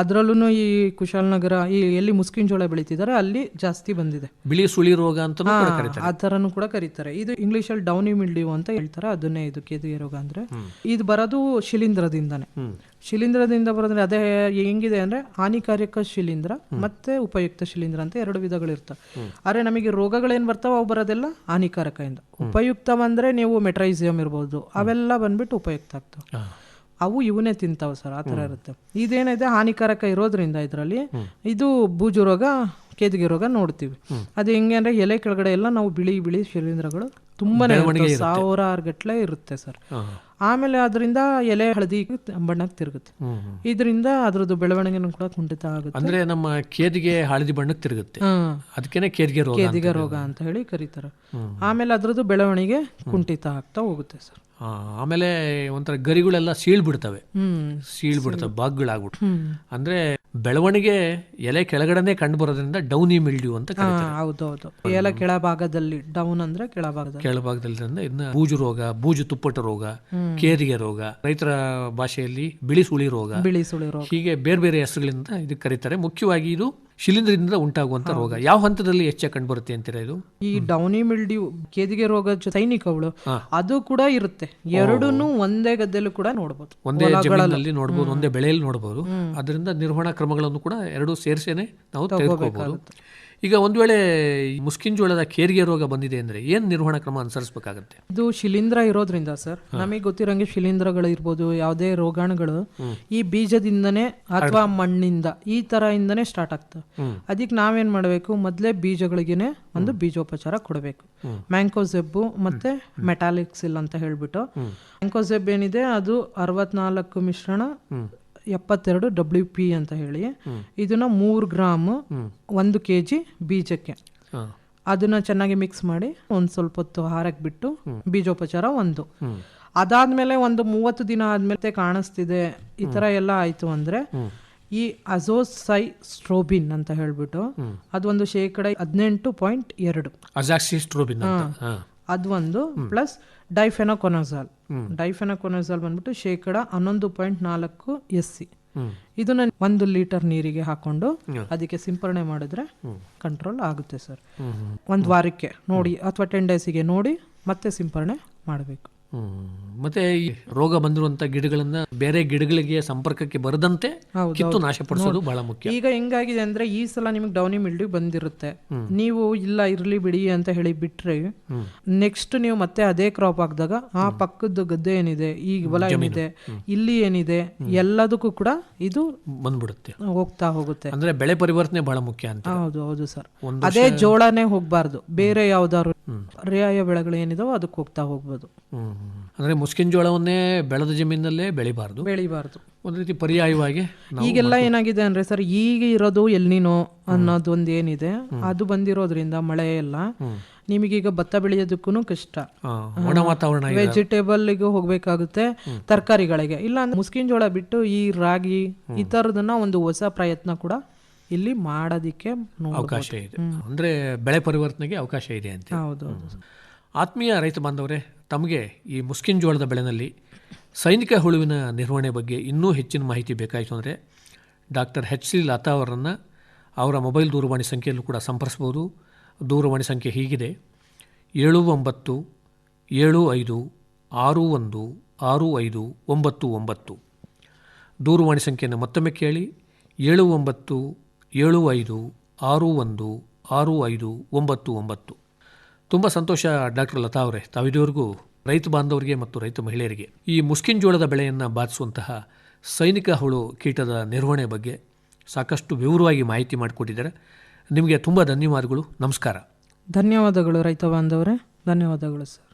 ಅದ್ರಲ್ಲೂ ಈ ಕುಶಾಲನಗರ ಈ ಎಲ್ಲಿ ಮುಸ್ಕಿನ್ ಜೋಳ ಬೆಳೀತಿದ್ದಾರೆ ಅಲ್ಲಿ ಜಾಸ್ತಿ ಬಂದಿದೆ. ಬಿಳಿ ಸುಳಿ ರೋಗ ಅಂತ ಆ ತರನು ಕೂಡ ಕರೀತಾರೆ. ಇದು ಇಂಗ್ಲಿಷ್ ಅಲ್ಲಿ ಡೌನಿ ಮಿಲ್ಡ್ಯೂ ಅಂತ ಹೇಳ್ತಾರೆ. ಅದನ್ನೇ ಇದು ಕೇದಿಗೆ ರೋಗ ಅಂದ್ರೆ. ಇದು ಬರೋದು ಶಿಲೀಂಧ್ರದಿಂದಾನೆ. ಶಿಲೀಂಧ್ರದಿಂದ ಬರೋದ್ರೆ ಅದೇ ಹೆಂಗಿದೆ ಅಂದ್ರೆ ಹಾನಿಕಾರಕ ಶಿಲೀಂಧ್ರ ಮತ್ತೆ ಉಪಯುಕ್ತ ಶಿಲೀಂಧ್ರ ಅಂತ 2 ವಿಧಗಳಿರ್ತವೆ. ಆದ್ರೆ ನಮಗೆ ರೋಗಗಳೇನ್ ಬರ್ತಾವ ಅವು ಬರೋದೆಲ್ಲ ಹಾನಿಕಾರಕ ಇಂದ. ಉಪಯುಕ್ತ ಅಂದ್ರೆ ನೀವು ಮೆಟ್ರೈಸಿಯಂ ಇರ್ಬೋದು, ಅವೆಲ್ಲ ಬಂದ್ಬಿಟ್ಟು ಉಪಯುಕ್ತ ಆಗ್ತವೆ. ಅವು ಇವನೇ ತಿಂತಾವ ಸರ್, ಆ ಥರ ಇರುತ್ತೆ. ಇದೇನಿದೆ ಹಾನಿಕಾರಕ ಇರೋದ್ರಿಂದ ಇದರಲ್ಲಿ ಇದು ಬೂಜು ರೋಗ, ಕೇದಿಗೆ ರೋಗ ನೋಡ್ತೀವಿ. ಅದು ಹೆಂಗೆ ಅಂದ್ರೆ ಎಲೆ ಕೆಳಗಡೆ ಎಲ್ಲ ನಾವು ಬಿಳಿ ಬಿಳಿ ಶಿಲೀಂಧ್ರಗಳು ತುಂಬಾನೇ 1000 ಗಟ್ಟಲೆ ಇರುತ್ತೆ ಸರ್. ಆಮೇಲೆ ಅದರಿಂದ ಎಲೆ ಹಳದಿ ಬಣ್ಣಕ್ಕೆ ತಿರುಗುತ್ತೆ. ಇದರಿಂದ ಅದ್ರದ್ದು ಬೆಳವಣಿಗೆನೂ ಕೂಡ ಕುಂಠಿತ ಆಗುತ್ತೆ. ಅಂದ್ರೆ ನಮ್ಮ ಕೇದಿಗೆ ಹಳದಿ ಬಣ್ಣಕ್ಕೆ ತಿರುಗುತ್ತೆ, ಅದಕ್ಕೇನೆ ಕೇದಿಗೆ ರೋಗ ಅಂತ ಹೇಳಿ ಕರೀತಾರೆ. ಆಮೇಲೆ ಅದ್ರದ್ದು ಬೆಳವಣಿಗೆ ಕುಂಠಿತ ಆಗ್ತಾ ಹೋಗುತ್ತೆ ಸರ್. ಆಮೇಲೆ ಒಂಥರ ಗರಿಗಳೆಲ್ಲ ಸೀಳ್ಬಿಡ್ತವೆ, ಬಾಗ್ಗಳಾಗ್ಬಿಟ್ಟು. ಅಂದ್ರೆ ಬೆಳವಣಿಗೆ ಎಲೆ ಕೆಳಗಡೆನೆ ಕಂಡು ಬರೋದ್ರಿಂದ ಡೌನಿ ಮಿಲ್ಡ್ಯೂ ಅಂತ ಕರೀತಾರೆ. ಹೌದೌದು. ಎಲೆ ಕೆಳಭಾಗದಲ್ಲಿ, ಡೌನ್ ಅಂದ್ರೆ ಕೆಳಭಾಗದಲ್ಲಿ ಇದನ್ನ ಬೂಜು ರೋಗ, ಬೂಜು ತುಪ್ಪಟ ರೋಗ, ಕೇದಿಗೆ ರೋಗ, ರೈತರ ಭಾಷೆಯಲ್ಲಿ ಬಿಳಿ ಸುಳಿ ರೋಗ, ಹೀಗೆ ಬೇರೆ ಬೇರೆ ಹೆಸರುಗಳಿಂದ ಇದಕ್ಕೆ ಕರೀತಾರೆ. ಮುಖ್ಯವಾಗಿ ಇದು ಶಿಲೀಂಧ್ರದಿಂದ ಉಂಟಾಗುವಂತ ರೋಗ. ಯಾವ ಹಂತದಲ್ಲಿ ಹೆಚ್ಚಾಗಿ ಕಂಡು ಬರುತ್ತೆ ಅಂತೀರಾ ಇದು? ಈ ಡೌನಿ ಮಿಲ್ಡ್ಯೂ, ಕೇದಿಗೆ ರೋಗ, ಸೈನಿಕಗಳು ಅದು ಕೂಡ ಇರುತ್ತೆ. ಎರಡನ್ನೂ ಒಂದೇ ಗದ್ದೆಲ್ಲೂ ಕೂಡ ನೋಡಬಹುದು, ಒಂದೇ ಜಮೀನಲ್ಲಿ ನೋಡಬಹುದು, ಒಂದೇ ಬೆಳೆಯಲ್ಲಿ ನೋಡಬಹುದು. ಅದರಿಂದ ನಿರ್ವಹಣಾ ಕ್ರಮಗಳನ್ನು ಕೂಡ ಎರಡು ಸೇರಿಸೇನೆ ನಾವು ತೆಗೆದುಕೋಬಹುದು. ಈಗ ಒಂದು ವೇಳೆ ಮುಸ್ಕಿನ್ ಜೋಳದ ಕೇರಿಗೆ ರೋಗ ಬಂದಿದೆ ಅಂದರೆ ಏನು ನಿರ್ವಹಣಾ ಕ್ರಮ ಅನುಸರಿಸಬೇಕಾಗುತ್ತೆ? ಇದು ಶಿಲೀಂಧ್ರ ಇರೋದ್ರಿಂದ ಸರ್, ನಮಗೆ ಗೊತ್ತಿರೋಂಗೆ ಶಿಲೀಂಧ್ರಗಳು ಇರ್ಬೋದು, ಯಾವುದೇ ರೋಗಾಣುಗಳು ಈ ಬೀಜದಿಂದನೇ ಅಥವಾ ಮಣ್ಣಿಂದ ಈ ತರ ಇಂದನೇ ಸ್ಟಾರ್ಟ್ ಆಗ್ತವೆ. ಅದಕ್ಕೆ ನಾವೇನ್ ಮಾಡಬೇಕು, ಮೊದಲೇ ಬೀಜಗಳಿಗೇನೆ ಒಂದು ಬೀಜೋಪಚಾರ ಕೊಡಬೇಕು. ಮ್ಯಾಂಕೋಸೆಬ್ಬು ಮತ್ತೆ ಮೆಟಾಲಿಕ್ಸಿಲ್ ಅಂತ ಹೇಳ್ಬಿಟ್ಟು, ಮ್ಯಾಂಕೋಸೆಬ್ ಏನಿದೆ ಅದು 64 ಮಿಶ್ರಣ 72 WP ಅಂತ ಹೇಳಿ, ಇದನ್ನ 3 ಗ್ರಾಮ್ 1 kg ಬೀಜಕ್ಕೆ ಅದನ್ನ ಚೆನ್ನಾಗಿ ಮಿಕ್ಸ್ ಮಾಡಿ ಒಂದ್ ಸ್ವಲ್ಪ ಹೊತ್ತು ಹಾರಕ್ ಬಿಟ್ಟು ಬೀಜೋಪಚಾರ ಒಂದು. ಅದಾದ್ಮೇಲೆ ಒಂದು 30 ದಿನ ಆದ್ಮೇಲೆ ಕಾಣಿಸ್ತಿದೆ ಈ ತರ ಎಲ್ಲ ಆಯ್ತು ಅಂದ್ರೆ ಈ ಅಜೋಸೈಸ್ಟ್ರೋಬಿನ್ ಅಂತ ಹೇಳ್ಬಿಟ್ಟು ಅದೊಂದು 18.2 ಅಜಾಕ್ಸಿಸ್ಟ್ರೋಬಿನ್ ಅದು ಒಂದು, ಪ್ಲಸ್ ಡೈಫೆನಕೊನಜಾಲ್ ಬಂದ್ಬಿಟ್ಟು 11.4 SC. ಇದನ್ನ 1 ಲೀಟರ್ ನೀರಿಗೆ ಹಾಕೊಂಡು ಅದಕ್ಕೆ ಸಿಂಪರಣೆ ಮಾಡಿದ್ರೆ ಕಂಟ್ರೋಲ್ ಆಗುತ್ತೆ ಸರ್. 1 ವಾರಕ್ಕೆ ನೋಡಿ ಅಥವಾ 10 ಡೇಸಿಗೆ ನೋಡಿ ಮತ್ತೆ ಸಿಂಪರಣೆ ಮಾಡಬೇಕು. ಮತ್ತೆ ಈ ರೋಗ ಬಂದಿರುವಂತ ಗಿಡಗಳನ್ನ ಬೇರೆ ಗಿಡಗಳಿಗೆ ಸಂಪರ್ಕಕ್ಕೆ ಬರದಂತೆ ಕಿತ್ತು ನಾಶಪಡಿಸೋದು ಬಹಳ ಮುಖ್ಯ. ಈಗ ಹೆಂಗಾಗಿದೆ ಅಂದ್ರೆ ಈ ಸಲ ನಿಮಗೆ ಡೌನಿ ಮಿಲ್ಡ್ಯೂ ಬಂದಿರುತ್ತೆ, ನೀವು ಇಲ್ಲ ಇರ್ಲಿ ಬಿಡಿ ಅಂತ ಹೇಳಿ ಬಿಟ್ರೆ ನೆಕ್ಸ್ಟ್ ನೀವು ಮತ್ತೆ ಅದೇ ಕ್ರಾಪ್ ಹಾಕಿದಾಗ ಆ ಪಕ್ಕದ ಗದ್ದೆ ಏನಿದೆ, ಈ ಹೊಲ ಏನಿದೆ, ಇಲ್ಲಿ ಏನಿದೆ, ಎಲ್ಲದಕ್ಕೂ ಕೂಡ ಇದು ಬಂದ್ಬಿಡುತ್ತೆ, ಹೋಗ್ತಾ ಹೋಗುತ್ತೆ. ಅಂದ್ರೆ ಬೆಳೆ ಪರಿವರ್ತನೆ ಬಹಳ ಮುಖ್ಯ ಅಂತ. ಹೌದು ಸರ್. ಅದೇ ಜೋಳನೇ ಹೋಗ್ಬಾರ್ದು, ಬೇರೆ ಯಾವ್ದಾದ್ರು ಪರ್ಯಾಯ ಬೆಳೆಗಳು ಏನಿದಾವೋ ಅದಕ್ಕೆ ಹೋಗ್ತಾ ಹೋಗ್ಬೋದು. ಅಂದ್ರೆ ಮುಸ್ಕಿನ್ ಜೋಳವನ್ನೇ ಬೆಳೆದ ಜಮೀನಲ್ಲೇ ಬೆಳಿಬಾರ್ದು, ಒಂದು ರೀತಿ ಪರ್ಯಾಯವಾಗಿ. ಈಗೆಲ್ಲ ಏನಾಗಿದೆ ಅಂದ್ರೆ ಸರ್, ಈಗ ಇರೋದು ಎಲ್ನಿನೋ ಅನ್ನೋದೊಂದು ಏನಿದೆ, ಅದು ಬಂದಿರೋದ್ರಿಂದ ಮಳೆ ಎಲ್ಲ ನಿಮಗೀಗ ಭತ್ತ ಬೆಳೆಯೋದಕ್ಕೂ ಕಷ್ಟ, ವಾತಾವರಣ, ವೆಜಿಟೇಬಲ್ಗೆ ಹೋಗ್ಬೇಕಾಗುತ್ತೆ, ತರಕಾರಿಗಳಿಗೆ. ಇಲ್ಲ ಅಂದ್ರೆ ಮುಸ್ಕಿನ್ ಜೋಳ ಬಿಟ್ಟು ಈ ರಾಗಿ ಈ ತರದನ್ನ ಒಂದು ಹೊಸ ಪ್ರಯತ್ನ ಕೂಡ ಇಲ್ಲಿ ಮಾಡೋದಿಕ್ಕೆ ಅವಕಾಶ ಇದೆ. ಅಂದ್ರೆ ಬೆಳೆ ಪರಿವರ್ತನೆಗೆ ಅವಕಾಶ ಇದೆ ಅಂತ. ಹೌದು. ಆತ್ಮೀಯ ರೈತ ಬಾಂಧವರೇ, ತಮಗೆ ಈ ಮುಸ್ಕಿನ್ ಜೋಳದ ಬೆಳೆನಲ್ಲಿ ಸೈನಿಕ ಹುಳುವಿನ ನಿರ್ವಹಣೆ ಬಗ್ಗೆ ಇನ್ನೂ ಹೆಚ್ಚಿನ ಮಾಹಿತಿ ಬೇಕಾಯಿತು ಅಂದರೆ ಡಾಕ್ಟರ್ HC ಲತಾ ಅವರನ್ನು ಅವರ ಮೊಬೈಲ್ ದೂರವಾಣಿ ಸಂಖ್ಯೆಯಲ್ಲೂ ಕೂಡ ಸಂಪರ್ಸ್ಬೋದು. ದೂರವಾಣಿ ಸಂಖ್ಯೆ ಹೀಗಿದೆ: 7975616599. ದೂರವಾಣಿ ಸಂಖ್ಯೆಯನ್ನು ಮತ್ತೊಮ್ಮೆ ಕೇಳಿ: 7975616599. ತುಂಬ ಸಂತೋಷ ಡಾಕ್ಟರ್ ಲತಾ ಅವರೇ, ತಾವಿದುವರೆಗೂ ರೈತ ಬಾಂಧವರಿಗೆ ಮತ್ತು ರೈತ ಮಹಿಳೆಯರಿಗೆ ಈ ಮುಸ್ಕಿನ್ ಜೋಳದ ಬೆಳೆಯನ್ನು ಬಾಧಿಸುವಂತಹ ಸೈನಿಕ ಹುಳು ಕೀಟದ ನಿರ್ವಹಣೆ ಬಗ್ಗೆ ಸಾಕಷ್ಟು ವಿವರವಾಗಿ ಮಾಹಿತಿ ಮಾಡಿಕೊಟ್ಟಿದ್ದಾರೆ. ನಿಮಗೆ ತುಂಬ ಧನ್ಯವಾದಗಳು. ನಮಸ್ಕಾರ. ಧನ್ಯವಾದಗಳು ರೈತ ಬಾಂಧವರೇ, ಧನ್ಯವಾದಗಳು ಸರ್.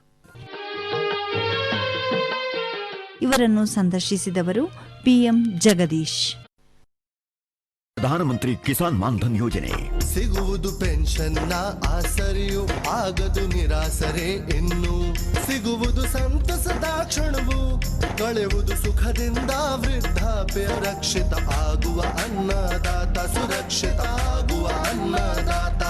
ಇವರನ್ನು ಸಂದರ್ಶಿಸಿದವರು PM ಜಗದೀಶ್. ಪ್ರಧಾನಮಂತ್ರಿ ಕಿಸಾನ್ ಮಾನ್ಧನ್ ಯೋಜನೆ ಸಿಗುವುದು ಪೆನ್ಷನ್ನ ಆಸರೆಯು ಆಗದು ನಿರಾಸರೆ ಇನ್ನು ಸಿಗುವುದು ಸಂತಸದ ಕ್ಷಣವು ಕಳೆಯುವುದು ಸುಖದಿಂದ ವೃದ್ಧಾಪ್ಯ ರಕ್ಷಿತ ಆಗುವ ಅನ್ನದಾತ ಸುರಕ್ಷಿತ ಆಗುವ ಅನ್ನದಾತ.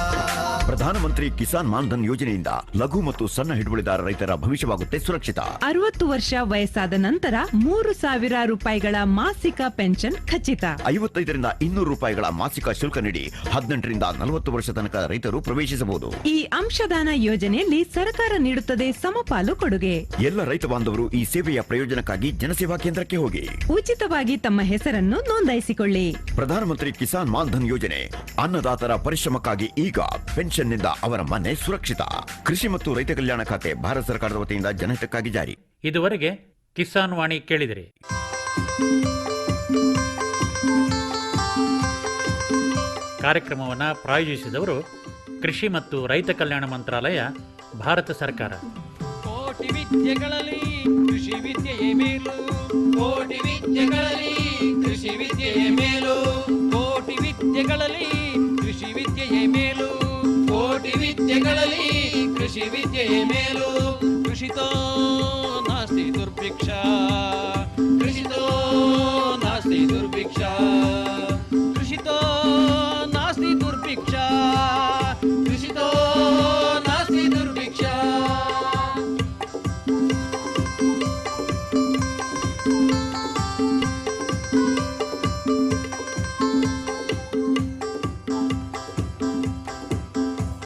ಪ್ರಧಾನಮಂತ್ರಿ ಕಿಸಾನ್ ಮಾನ್ಧನ್ ಯೋಜನೆಯಿಂದ ಲಘು ಮತ್ತು ಸಣ್ಣ ಹಿಡುವಳಿದಾರ ರೈತರ ಭವಿಷ್ಯವಾಗುತ್ತೆ ಸುರಕ್ಷಿತ. 60 ವರ್ಷ ವಯಸ್ಸಾದ ನಂತರ 3,000 ರೂಪಾಯಿಗಳ ಮಾಸಿಕ ಪೆನ್ಷನ್ ಖಚಿತ. 55ರಿಂದ 200 ರೂಪಾಯಿಗಳ ಮಾಸಿಕ ಶುಲ್ಕ ನೀಡಿ 18ರಿಂದ 40 ವರ್ಷ ತನಕ ರೈತರು ಪ್ರವೇಶಿಸಬಹುದು. ಈ ಅಂಶದಾನ ಯೋಜನೆಯಲ್ಲಿ ಸರ್ಕಾರ ನೀಡುತ್ತದೆ ಸಮಪಾಲು ಕೊಡುಗೆ. ಎಲ್ಲ ರೈತ ಬಾಂಧವರು ಈ ಸೇವೆಯ ಪ್ರಯೋಜನಕ್ಕಾಗಿ ಜನಸೇವಾ ಕೇಂದ್ರಕ್ಕೆ ಹೋಗಿ ಉಚಿತವಾಗಿ ತಮ್ಮ ಹೆಸರನ್ನು ನೋಂದಾಯಿಸಿಕೊಳ್ಳಿ. ಪ್ರಧಾನಮಂತ್ರಿ ಕಿಸಾನ್ ಮಾನ್ಧನ್ ಯೋಜನೆ ಅನ್ನದಾತರ ಪರಿಶ್ರಮಕ್ಕಾಗಿ ಈಗ ಪೆನ್ಷನ್ನಿಂದ ಅವರ ಮನೆ ಸುರಕ್ಷಿತ. ಕೃಷಿ ಮತ್ತು ರೈತ ಕಲ್ಯಾಣ ಖಾತೆ ಭಾರತ ಸರ್ಕಾರದ ವತಿಯಿಂದ ಜನಹಿತಕ್ಕಾಗಿ ಜಾರಿ. ಇದುವರೆಗೆ ಕಿಸಾನ್ ವಾಣಿ ಕೇಳಿದಿರಿ. ಕಾರ್ಯಕ್ರಮವನ್ನು ಪ್ರಾಯೋಜಿಸಿದವರು ಕೃಷಿ ಮತ್ತು ರೈತ ಕಲ್ಯಾಣ ಮಂತ್ರಾಲಯ, ಭಾರತ ಸರ್ಕಾರ. ಕೋಟಿ ವಿದ್ಯೆಗಳಲ್ಲಿ ಕೃಷಿ ವಿದ್ಯೆಯೇ ಮೇಲು, ಕೋಟಿ ವಿದ್ಯೆಗಳಲ್ಲಿ ಕೃಷಿ ವಿದ್ಯೆಯೇ ಮೇಲು, ಕೋಟಿ ವಿದ್ಯೆಗಳಲ್ಲಿ ಕೃಷಿ ವಿದ್ಯೆಯೇ ಮೇಲು, ಕೋಟಿ ವಿದ್ಯೆಗಳಲ್ಲಿ ಕೃಷಿ ವಿದ್ಯೆಯೇ ಮೇಲು. ಕೃಷಿತೋ ನಾಸ್ತಿ ದುರ್ಭಿಕ್ಷ, ಕೃಷಿತೋ ನಾಸ್ತಿ ದುರ್ಭಿಕ್ಷ.